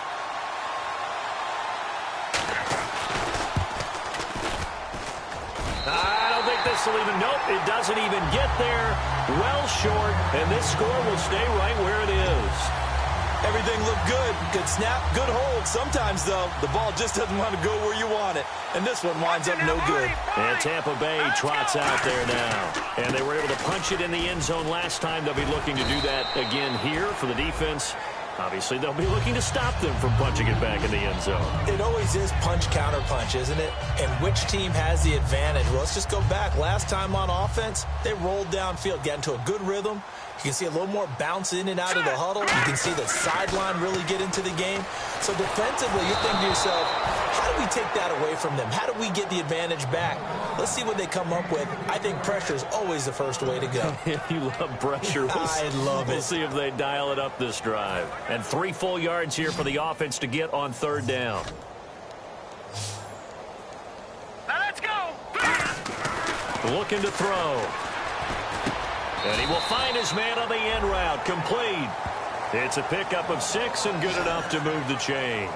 I don't think this will even, nope, it doesn't even get there. Well short, and this score will stay right where it is. Everything looked good. Good snap, good hold. Sometimes, though, the ball just doesn't want to go where you want it. And this one winds up no good. And Tampa Bay trots out there now. And they were able to punch it in the end zone last time. They'll be looking to do that again here for the defense. Obviously, they'll be looking to stop them from punching it back in the end zone. It always is punch-counter-punch, isn't it? And which team has the advantage? Well, let's just go back. Last time on offense, they rolled downfield, got into a good rhythm. You can see a little more bounce in and out of the huddle. You can see the sideline really get into the game. So defensively, you're thinking to yourself, how do we take that away from them? How do we get the advantage back? Let's see what they come up with. I think pressure is always the first way to go. You love pressure. I love it. We'll see if they dial it up this drive. And 3 full yards here for the offense to get on 3rd down. Now let's go. Looking to throw. And he will find his man on the end route. Complete. It's a pickup of 6 and good enough to move the chains.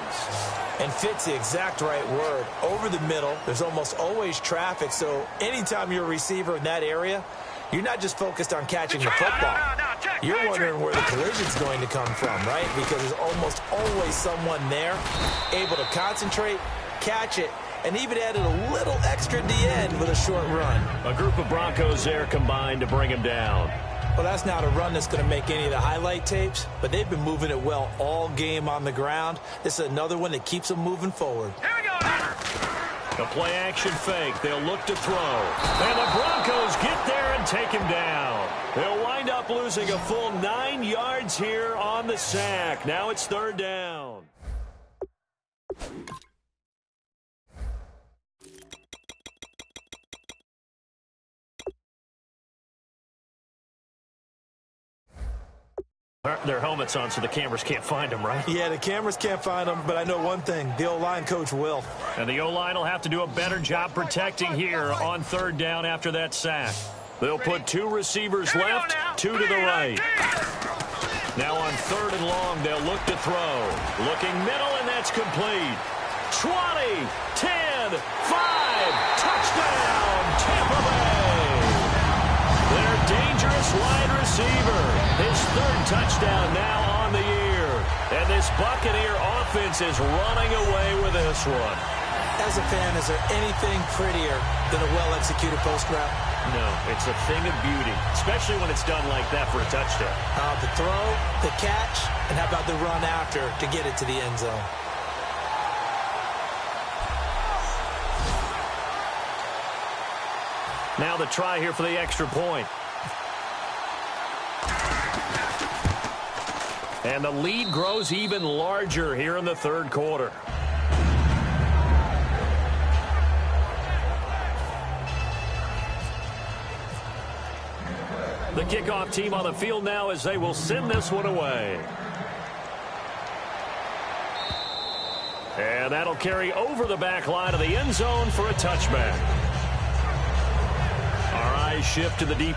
And fits the exact right word. Over the middle, there's almost always traffic, so anytime you're a receiver in that area, you're not just focused on catching the football. You're wondering where the collision's going to come from, right? Because there's almost always someone there able to concentrate, catch it, and even added a little extra at the end with a short run. A group of Broncos there combined to bring him down. Well, that's not a run that's going to make any of the highlight tapes, but they've been moving it well all game on the ground. This is another one that keeps them moving forward. Here we go. A play-action fake. They'll look to throw. And the Broncos get there and take him down. They'll wind up losing a full 9 yards here on the sack. Now it's 3rd down. Their helmets on so the cameras can't find them, right? Yeah, the cameras can't find them, but I know one thing. The O-line coach will. And the O-line will have to do a better job protecting here on 3rd down after that sack. They'll put 2 receivers left, 2 to the right. Now on 3rd and long, they'll look to throw. Looking middle, and that's complete. 20, 10, 5, touchdown, Tampa Bay. Their dangerous wide receiver. His 3rd touchdown now on the year. And this Buccaneer offense is running away with this one. As a fan, is there anything prettier than a well-executed post route? No, it's a thing of beauty, especially when it's done like that for a touchdown. The throw, the catch, and how about the run after to get it to the end zone? Now the try here for the extra point. And the lead grows even larger here in the 3rd quarter. The kickoff team on the field now as they will send this one away. And that'll carry over the back line of the end zone for a touchback. Our eyes shift to the deep.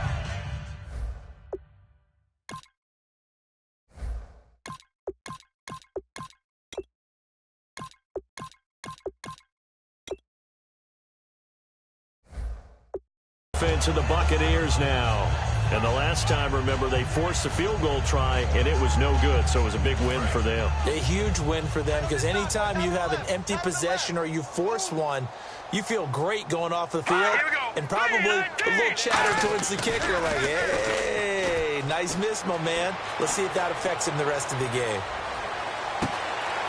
Offense of the Buccaneers now. And the last time, remember, they forced a field goal try, and it was no good, so it was a big win for them. A huge win for them, because anytime you have an empty possession or you force one, you feel great going off the field, and probably a little chatter towards the kicker like, hey, nice miss, my man. Let's see if that affects him the rest of the game.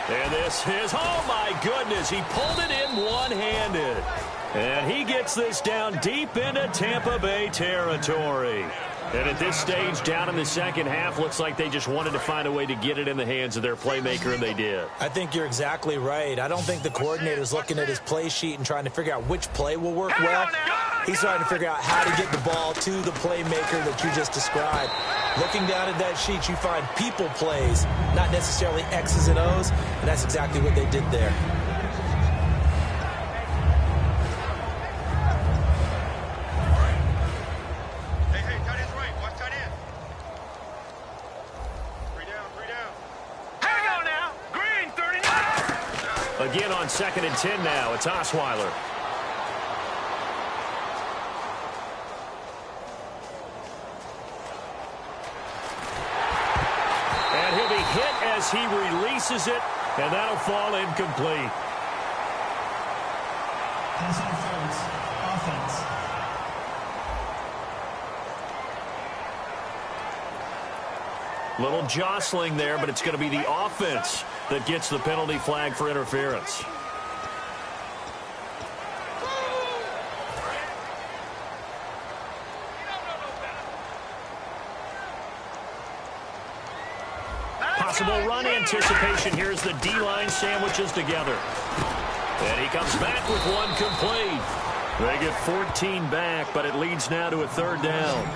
And this is, oh my goodness, he pulled it in one-handed. And he gets this down deep into Tampa Bay territory. And at this stage, down in the second half, looks like they just wanted to find a way to get it in the hands of their playmaker, and they did. I think you're exactly right. I don't think the coordinator's looking at his play sheet and trying to figure out which play will work well. He's trying to figure out how to get the ball to the playmaker that you just described. Looking down at that sheet, you find people plays, not necessarily X's and O's, and that's exactly what they did there. Again on 2nd and 10 now. It's Osweiler. And he'll be hit as he releases it, and that'll fall incomplete. Pass interference. Offense. Little jostling there, but it's going to be the offense that gets the penalty flag for interference. Possible run anticipation. Here's the D-line sandwiches together. And he comes back with one complete. They get 14 back, but it leads now to a 3rd down.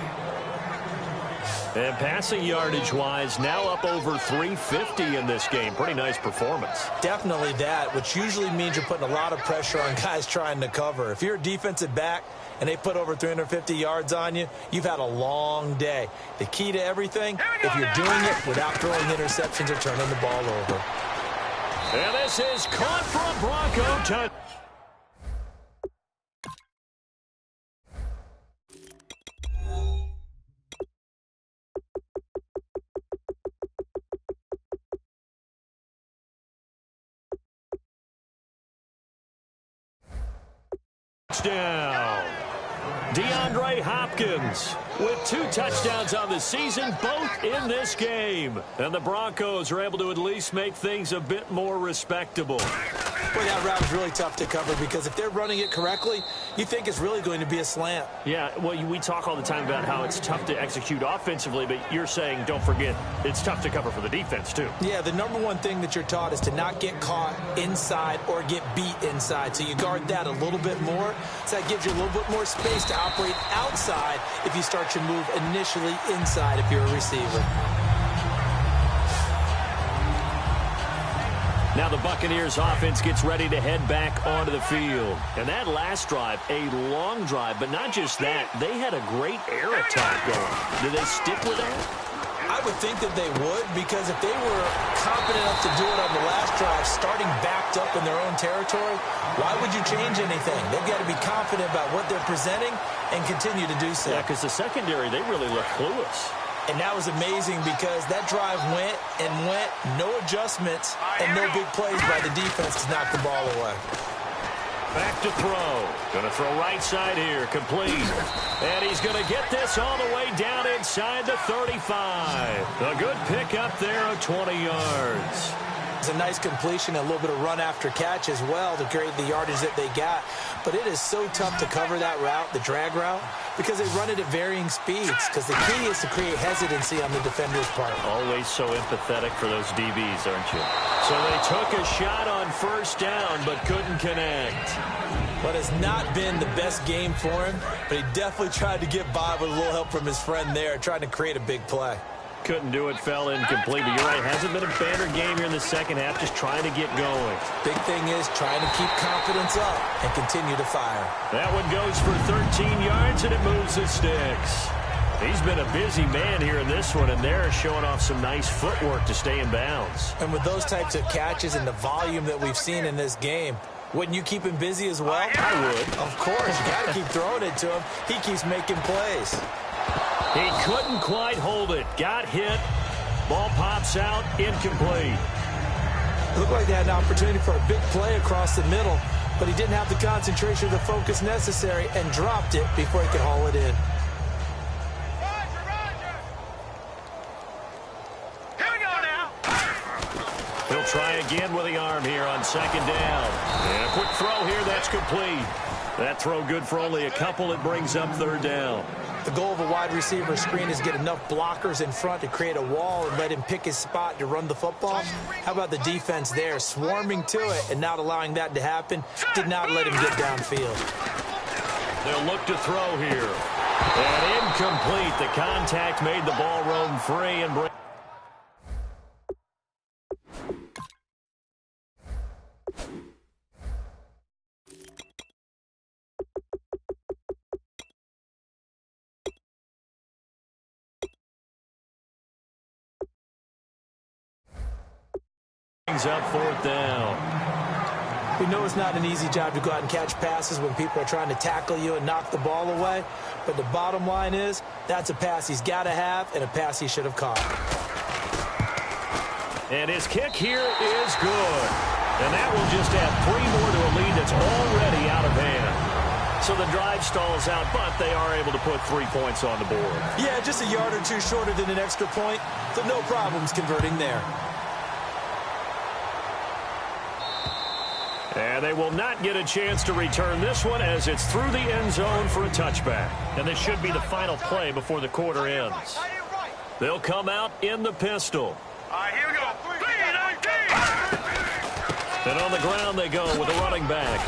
And passing yardage-wise, now up over 350 in this game. Pretty nice performance. Definitely that, which usually means you're putting a lot of pressure on guys trying to cover. If you're a defensive back and they put over 350 yards on you, you've had a long day. The key to everything, if you're doing it without throwing interceptions or turning the ball over. And this is caught for a Bronco touchdown. DeAndre Hopkins with 2 touchdowns on the season, both in this game. And the Broncos are able to at least make things a bit more respectable. Boy, that route is really tough to cover because if they're running it correctly, you think it's really going to be a slant. Yeah, well, we talk all the time about how it's tough to execute offensively, but you're saying, don't forget, it's tough to cover for the defense, too. Yeah, the number one thing that you're taught is to not get caught inside or get beat inside. So you guard that a little bit more. So that gives you a little bit more space to operate outside if you start your move initially inside if you're a receiver. Now the Buccaneers offense gets ready to head back onto the field. And that last drive, a long drive, but not just that, they had a great air attack going. Do they stick with that? I would think that they would, because if they were competent enough to do it on the last drive, starting backed up in their own territory, why would you change anything? They've got to be confident about what they're presenting and continue to do so. Yeah, because the secondary, they really look clueless. And that was amazing because that drive went and went, no adjustments and no big plays by the defense to knock the ball away. Back to throw. Going to throw right side here, complete. And he's going to get this all the way down inside the 35. A good pickup there of 20 yards. It's a nice completion, a little bit of run after catch as well to create the yardage that they got. But it is so tough to cover that route, the drag route, because they run it at varying speeds, because the key is to create hesitancy on the defender's part. Always so empathetic for those DBs, aren't you? So they took a shot on 1st down, but couldn't connect. But it's not been the best game for him, but he definitely tried to get by with a little help from his friend there, trying to create a big play. Couldn't do it, fell incomplete. But you're right, hasn't been a banner game here in the second half, just trying to get going. Big thing is trying to keep confidence up and continue to fire. That one goes for 13 yards, and it moves the sticks. He's been a busy man here in this one, and they're showing off some nice footwork to stay in bounds. And with those types of catches and the volume that we've seen in this game, Wouldn't you keep him busy as well? I would. Of course. You got to keep throwing it to him. He keeps making plays. He couldn't quite hold it. Got hit. Ball pops out. Incomplete. It looked like they had an opportunity for a big play across the middle, but he didn't have the concentration or the focus necessary and dropped it before he could haul it in. Here we go now. He'll try again with the arm here on second down. And a quick throw here. That's complete. That throw good for only a couple. It brings up third down. The goal of a wide receiver screen is get enough blockers in front to create a wall and let him pick his spot to run the football. How about the defense there, swarming to it and not allowing that to happen? Did not let him get downfield. They'll look to throw here. And incomplete. The contact made the ball roam free and bring. Up fourth down. We know it's not an easy job to go out and catch passes when people are trying to tackle you and knock the ball away, but the bottom line is that's a pass he's got to have and a pass he should have caught. And his kick here is good. And that will just add 3 more to a lead that's already out of hand. So the drive stalls out, but they are able to put 3 points on the board. Yeah, just a yard or two shorter than an extra point, so no problems converting there. And they will not get a chance to return this one as it's through the end zone for a touchback. And this should be the final play before the quarter ends. They'll come out in the pistol. All right, here we go. 3-19. And on the ground they go with the running back.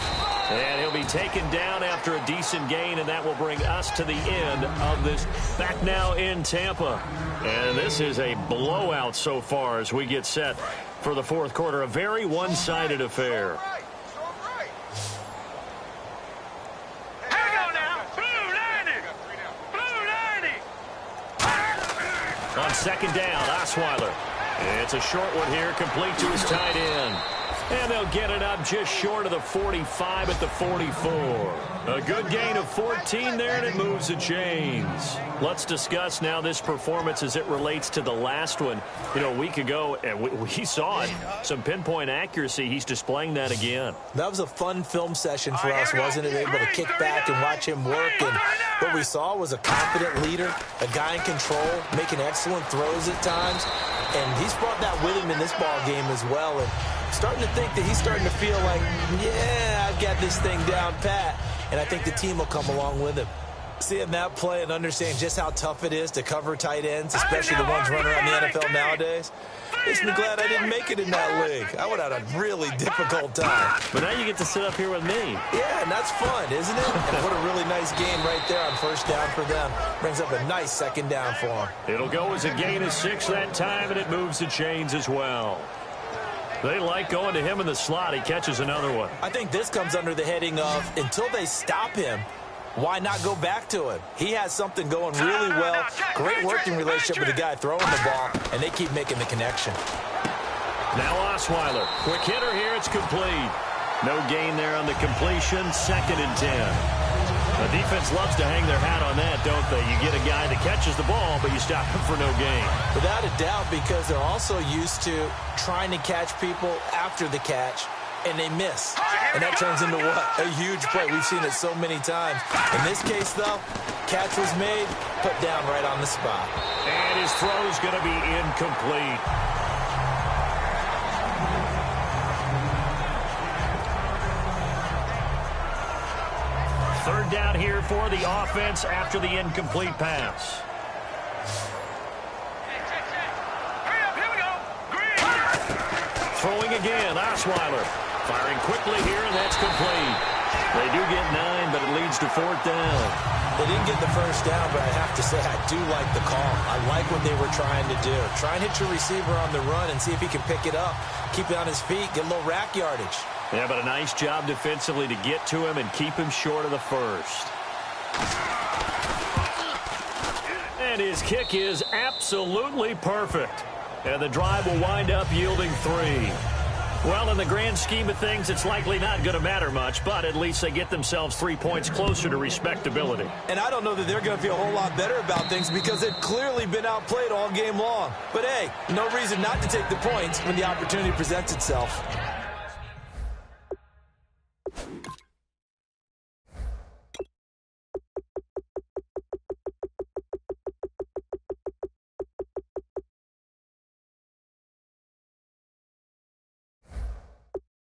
And he'll be taken down after a decent gain, and that will bring us to the end of this back now in Tampa. And this is a blowout so far as we get set for the fourth quarter. A very one-sided affair. On second down, Osweiler. It's a short one here, complete to his tight end. And they'll get it up just short of the 45 at the 44. A good gain of 14 there, and it moves the chains. Let's discuss now this performance as it relates to the last one. You know, a week ago, and we saw it. Some pinpoint accuracy. He's displaying that again. That was a fun film session for us, wasn't it? Able to kick back and watch him work. And what we saw was a confident leader, a guy in control, making excellent throws at times. And he's brought that with him in this ball game as well. And starting to think that he's starting to feel like, yeah, I've got this thing down pat. And I think the team will come along with him. Seeing that play and understanding just how tough it is to cover tight ends, especially the ones running around the NFL nowadays, makes me glad I didn't make it in that league. I would have had a really difficult time. But now you get to sit up here with me. Yeah, and that's fun, isn't it? And what a really nice game right there on first down for them. Brings up a nice second down for them. It'll go as a gain of 6 that time, and it moves the chains as well. They like going to him in the slot. He catches another one. I think this comes under the heading of until they stop him, why not go back to him? He has something going really well. Great working relationship with the guy throwing the ball, and they keep making the connection. Now Osweiler. Quick hitter here. It's complete. No gain there on the completion. 2nd and 10. The defense loves to hang their hat on that, don't they? You get a guy that catches the ball, but you stop him for no gain. Without a doubt, because they're also used to trying to catch people after the catch, and they miss. And that turns into what? A huge play. We've seen it so many times. In this case, though, catch was made, put down right on the spot. And his throw is going to be incomplete. Third down here for the offense after the incomplete pass. Throwing again, Osweiler. Firing quickly here, and that's complete. They do get 9, but it leads to 4th down. They didn't get the first down, but I have to say I do like the call. I like what they were trying to do. Try and hit your receiver on the run and see if he can pick it up. Keep it on his feet, get a little rack yardage. Yeah, but a nice job defensively to get to him and keep him short of the first. And his kick is absolutely perfect. And the drive will wind up yielding 3. Well, in the grand scheme of things, it's likely not going to matter much, but at least they get themselves 3 points closer to respectability. And I don't know that they're going to feel a whole lot better about things because they've clearly been outplayed all game long. But, hey, no reason not to take the points when the opportunity presents itself.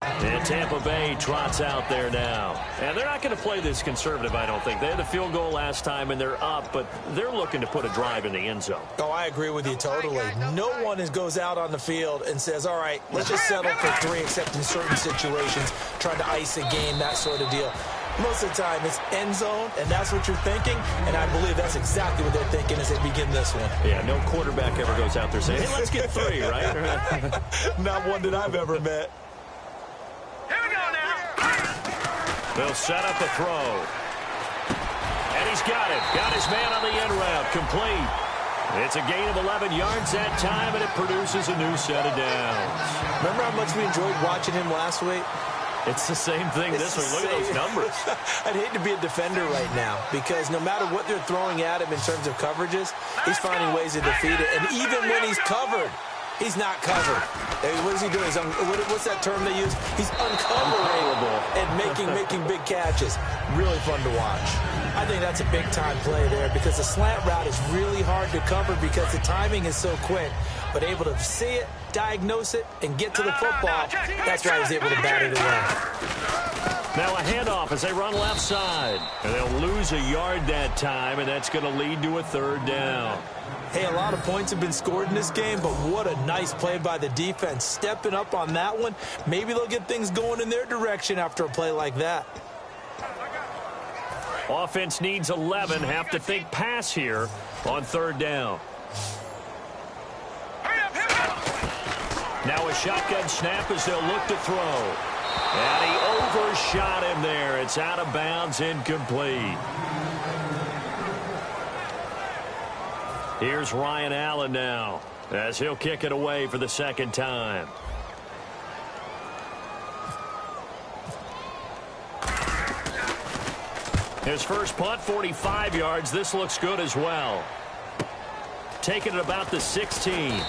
And Tampa Bay trots out there now. And they're not going to play this conservative, I don't think. They had the field goal last time, and they're up, but they're looking to put a drive in the end zone. Oh, I agree with you totally. No one goes out on the field and says, all right, let's just settle for 3, except in certain situations, trying to ice a game, that sort of deal. Most of the time, it's end zone, and that's what you're thinking, and I believe that's exactly what they're thinking as they begin this one. Yeah, no quarterback ever goes out there saying, hey, let's get 3, right? Not one that I've ever met. Here we go now. They'll set up a throw. And he's got it. Got his man on the end route. Complete. It's a gain of 11 yards that time, and it produces a new set of downs. Remember how much we enjoyed watching him last week? It's the same thing this week. Look at those numbers. I'd hate to be a defender right now because no matter what they're throwing at him in terms of coverages, he's finding ways to defeat it. And even when he's covered, he's not covered. What is he doing? What's that term they use? He's uncovering and making big catches. Really fun to watch. I think that's a big-time play there because the slant route is really hard to cover because the timing is so quick. But able to see it, diagnose it, and get to the football, that's why he's able to bat it away. Now a handoff as they run left side. And they'll lose a yard that time, and that's going to lead to a 3rd down. Hey, a lot of points have been scored in this game, but what a nice play by the defense. Stepping up on that one, maybe they'll get things going in their direction after a play like that. Offense needs 11. Have to think pass here on 3rd down. Now a shotgun snap as they'll look to throw. And he overshot him there. It's out of bounds, incomplete. Here's Ryan Allen now as he'll kick it away for the 2nd time. His first punt, 45 yards. This looks good as well. Taking it about the 16.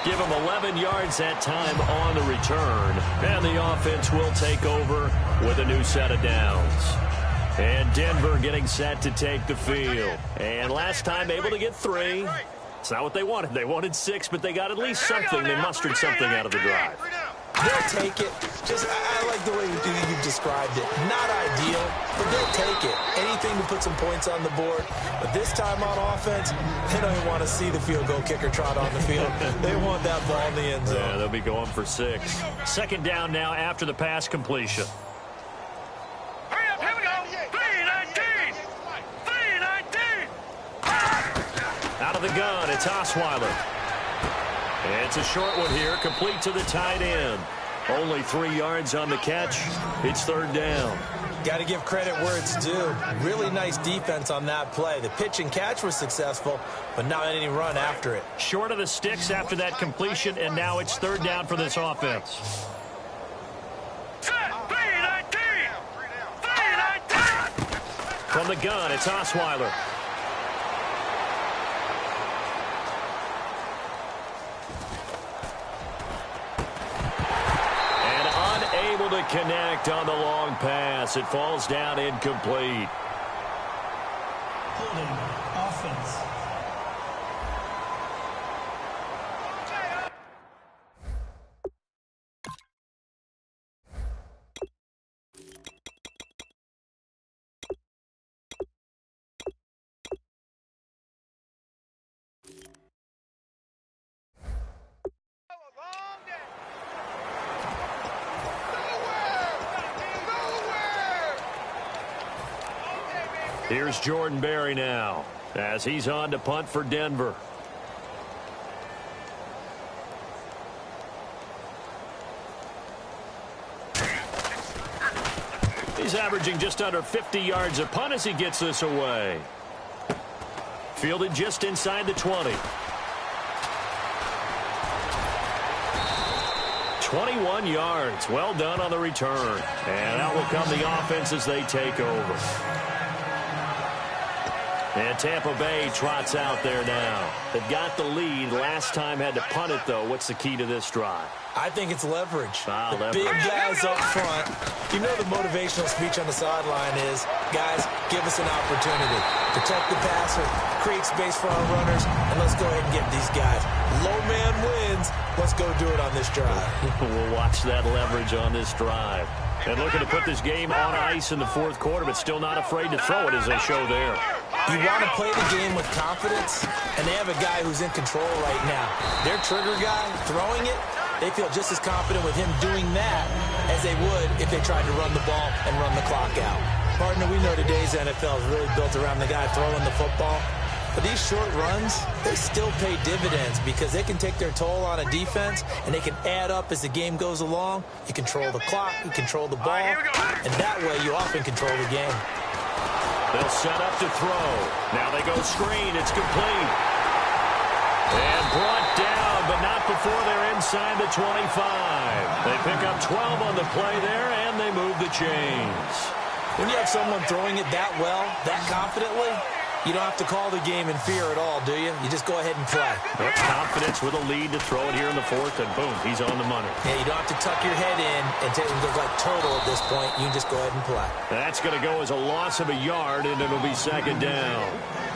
Give him 11 yards that time on the return. And the offense will take over with a new set of downs. And Denver getting set to take the field. And last time able to get 3. It's not what they wanted. They wanted 6, but they got at least something. They mustered something out of the drive. They'll take it. I like the way you described it. Not ideal, but they'll take it. Anything to put some points on the board. But this time on offense, they don't even want to see the field goal kicker trot on the field. They want that ball in the end zone. Yeah, they'll be going for 6. 2nd down now after the pass completion. Hurry up, here we go. 3-19. 3-19. Out of the gun, it's Osweiler. It's a short one here, complete to the tight end. Only 3 yards on the catch. It's 3rd down. Got to give credit where it's due. Really nice defense on that play. The pitch and catch was successful, but not any run after it. Short of the sticks after that completion, and now it's 3rd down for this offense. 3-19. 3-19. From the gun, it's Osweiler. To connect on the long pass. It falls down incomplete. Holding offense. Here's Jordan Berry now as he's on to punt for Denver. He's averaging just under 50 yards a punt as he gets this away. Fielded just inside the 20. 21 yards. Well done on the return. And out will come the offense as they take over. And Tampa Bay trots out there now. They've got the lead. Last time had to punt it, though. What's the key to this drive? I think it's leverage. Leverage. Big guys up front. You know the motivational speech on the sideline is, guys, give us an opportunity. Protect the passer, create space for our runners, and let's go ahead and get these guys. Low man wins. Let's go do it on this drive. We'll watch that leverage on this drive. And looking to put this game on ice in the fourth quarter, but still not afraid to throw it as they show there. You want to play the game with confidence, and they have a guy who's in control right now. Their trigger guy throwing it, they feel just as confident with him doing that as they would if they tried to run the ball and run the clock out. Partner, we know today's NFL is really built around the guy throwing the football. But these short runs, they still pay dividends because they can take their toll on a defense, and they can add up as the game goes along. You control the clock, you control the ball, and that way you often control the game. They'll set up to throw. Now they go screen. It's complete. And brought down, but not before they're inside the 25. They pick up 12 on the play there, and they move the chains. When you have someone throwing it that well, that confidently, you don't have to call the game in fear at all, do you? You just go ahead and play. Confidence with a lead to throw it here in the fourth, and boom, he's on the money. Yeah, you don't have to tuck your head in and take it like total at this point. You can just go ahead and play. That's going to go as a loss of a yard, and it'll be second down.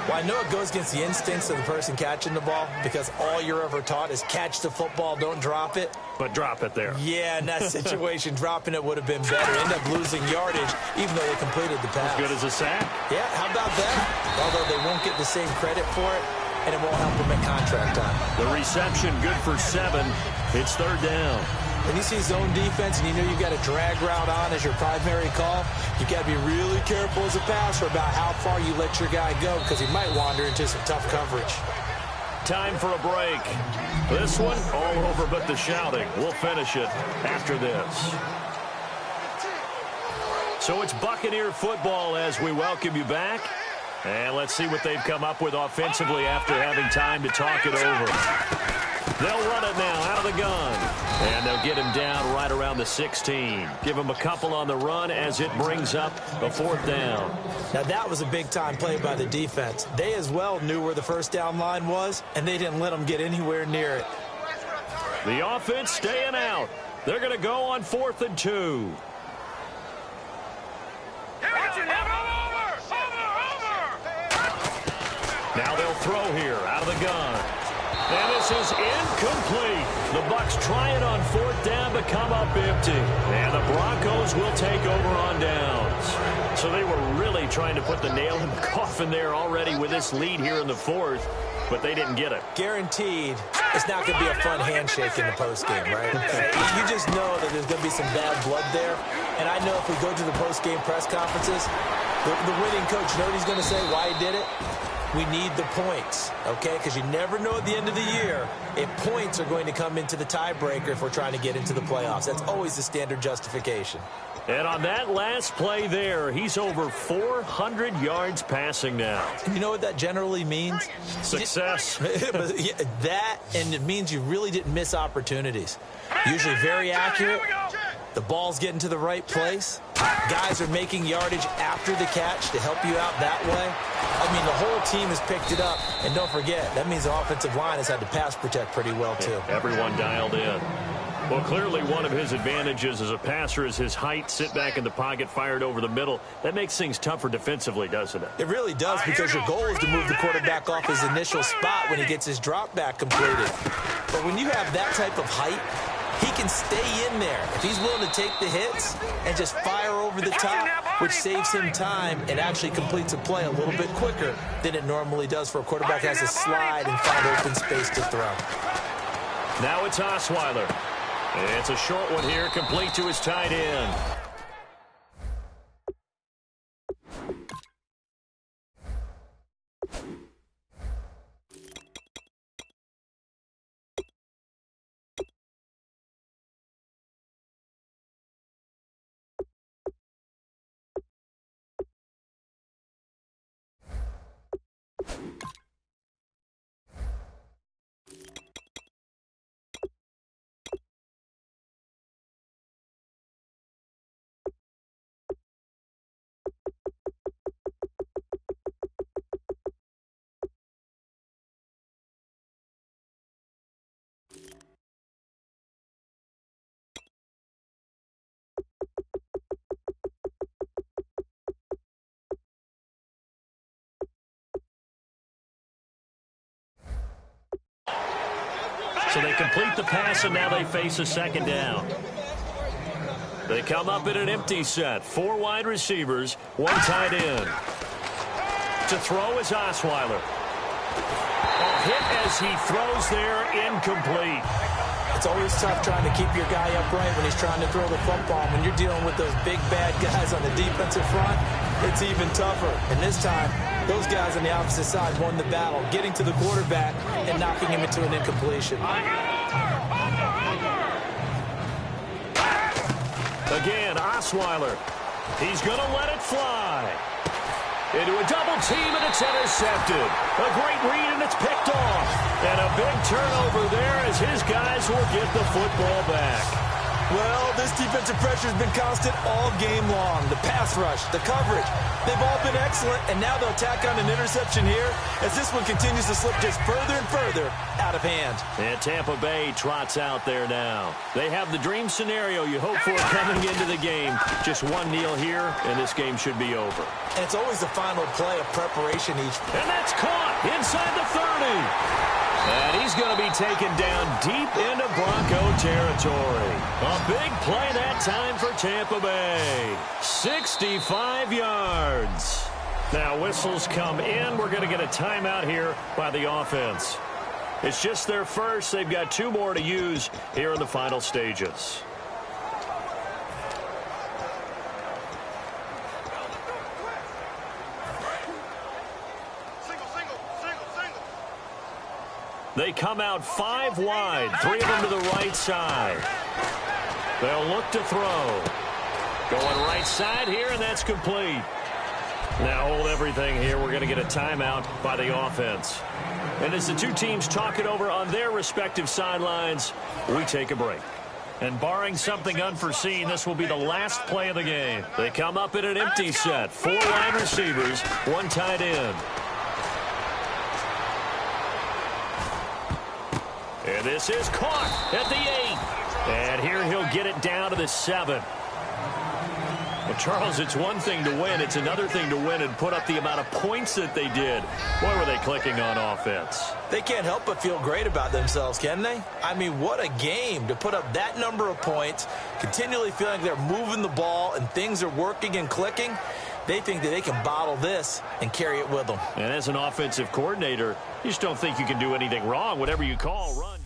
Well, I know it goes against the instincts of the person catching the ball because all you're ever taught is catch the football, don't drop it. But drop it there. Yeah, in that situation, dropping it would have been better. End up losing yardage, even though they completed the pass. As good as a sack. Yeah, how about that? Although they won't get the same credit for it, and it won't help them at contract time. The reception good for 7. It's third down. When you see zone defense and you know you've got a drag route on as your primary call, you've got to be really careful as a passer about how far you let your guy go because he might wander into some tough coverage. Time for a break. This one, all over but the shouting. We'll finish it after this. So it's Buccaneer football as we welcome you back. And let's see what they've come up with offensively after having time to talk it over. They'll run it now out of the gun. And they'll get him down right around the 16. Give him a couple on the run as it brings up a fourth down. Now, that was a big-time play by the defense. They as well knew where the first down line was, and they didn't let them get anywhere near it. The offense staying out. They're going to go on 4th and 2. Now they'll throw here out of the gun. And this is incomplete. The Bucs try it on 4th down but come up empty. And the Broncos will take over on downs. So they were really trying to put the nail in the coffin there already with this lead here in the 4th, but they didn't get it. Guaranteed it's not going to be a fun handshake in the postgame, right? You just know that there's going to be some bad blood there. And I know if we go to the postgame press conferences, the winning coach, you know what he's going to say, why he did it? We need the points, okay? Because you never know at the end of the year if points are going to come into the tiebreaker if we're trying to get into the playoffs. That's always the standard justification. And on that last play there, he's over 400 yards passing now. And you know what that generally means? Success. That, and it means you really didn't miss opportunities. Usually very accurate. The ball's getting to the right place. Guys are making yardage after the catch to help you out that way. I mean, the whole team has picked it up. And don't forget, that means the offensive line has had to pass protect pretty well, too. Everyone dialed in. Well, clearly one of his advantages as a passer is his height, sit back in the pocket, fired over the middle. That makes things tougher defensively, doesn't it? It really does, because your goal is to move the quarterback off his initial spot when he gets his drop back completed. But when you have that type of height, he can stay in there. If he's willing to take the hits and just fire over the top, which saves him time and actually completes a play a little bit quicker than it normally does for a quarterback that has to slide and find open space to throw. Now it's Osweiler. It's a short one here, complete to his tight end. complete the pass, and now they face a second down. They come up in an empty set. 4 wide receivers, 1 tight end. To throw is Osweiler. A hit as he throws there, incomplete. It's always tough trying to keep your guy upright when he's trying to throw the football. When you're dealing with those big, bad guys on the defensive front, it's even tougher. And this time, those guys on the opposite side won the battle, getting to the quarterback and knocking him into an incompletion. Again, Osweiler. He's going to let it fly. Into a double team, and it's intercepted. A great read, and it's picked off. And a big turnover there as his guys will get the football back. Well, this defensive pressure has been constant all game long. The pass rush, the coverage, they've all been excellent, and now they'll tack on an interception here as this one continues to slip just further and further out of hand. And Tampa Bay trots out there now. They have the dream scenario you hope for coming into the game. Just 1-0 here, and this game should be over. And it's always the final play of preparation each. And that's caught inside the 30. And he's going to be taken down deep into Bronco territory. A big play that time for Tampa Bay. 65 yards. Now whistles come in. We're going to get a timeout here by the offense. It's just their first. They've got 2 more to use here in the final stages. They come out 5 wide, 3 of them to the right side. They'll look to throw. Going right side here, and that's complete. Now hold everything here. We're going to get a timeout by the offense. And as the 2 teams talk it over on their respective sidelines, we take a break. And barring something unforeseen, this will be the last play of the game. They come up in an empty set. 4 wide receivers, 1 tight end. And this is caught at the 8. And here he'll get it down to the 7. Well, Charles, it's one thing to win. It's another thing to win and put up the amount of points that they did. Boy, were they clicking on offense. They can't help but feel great about themselves, can they? I mean, what a game to put up that number of points, continually feeling they're moving the ball and things are working and clicking. They think that they can bottle this and carry it with them. And as an offensive coordinator, you just don't think you can do anything wrong. Whatever you call, run.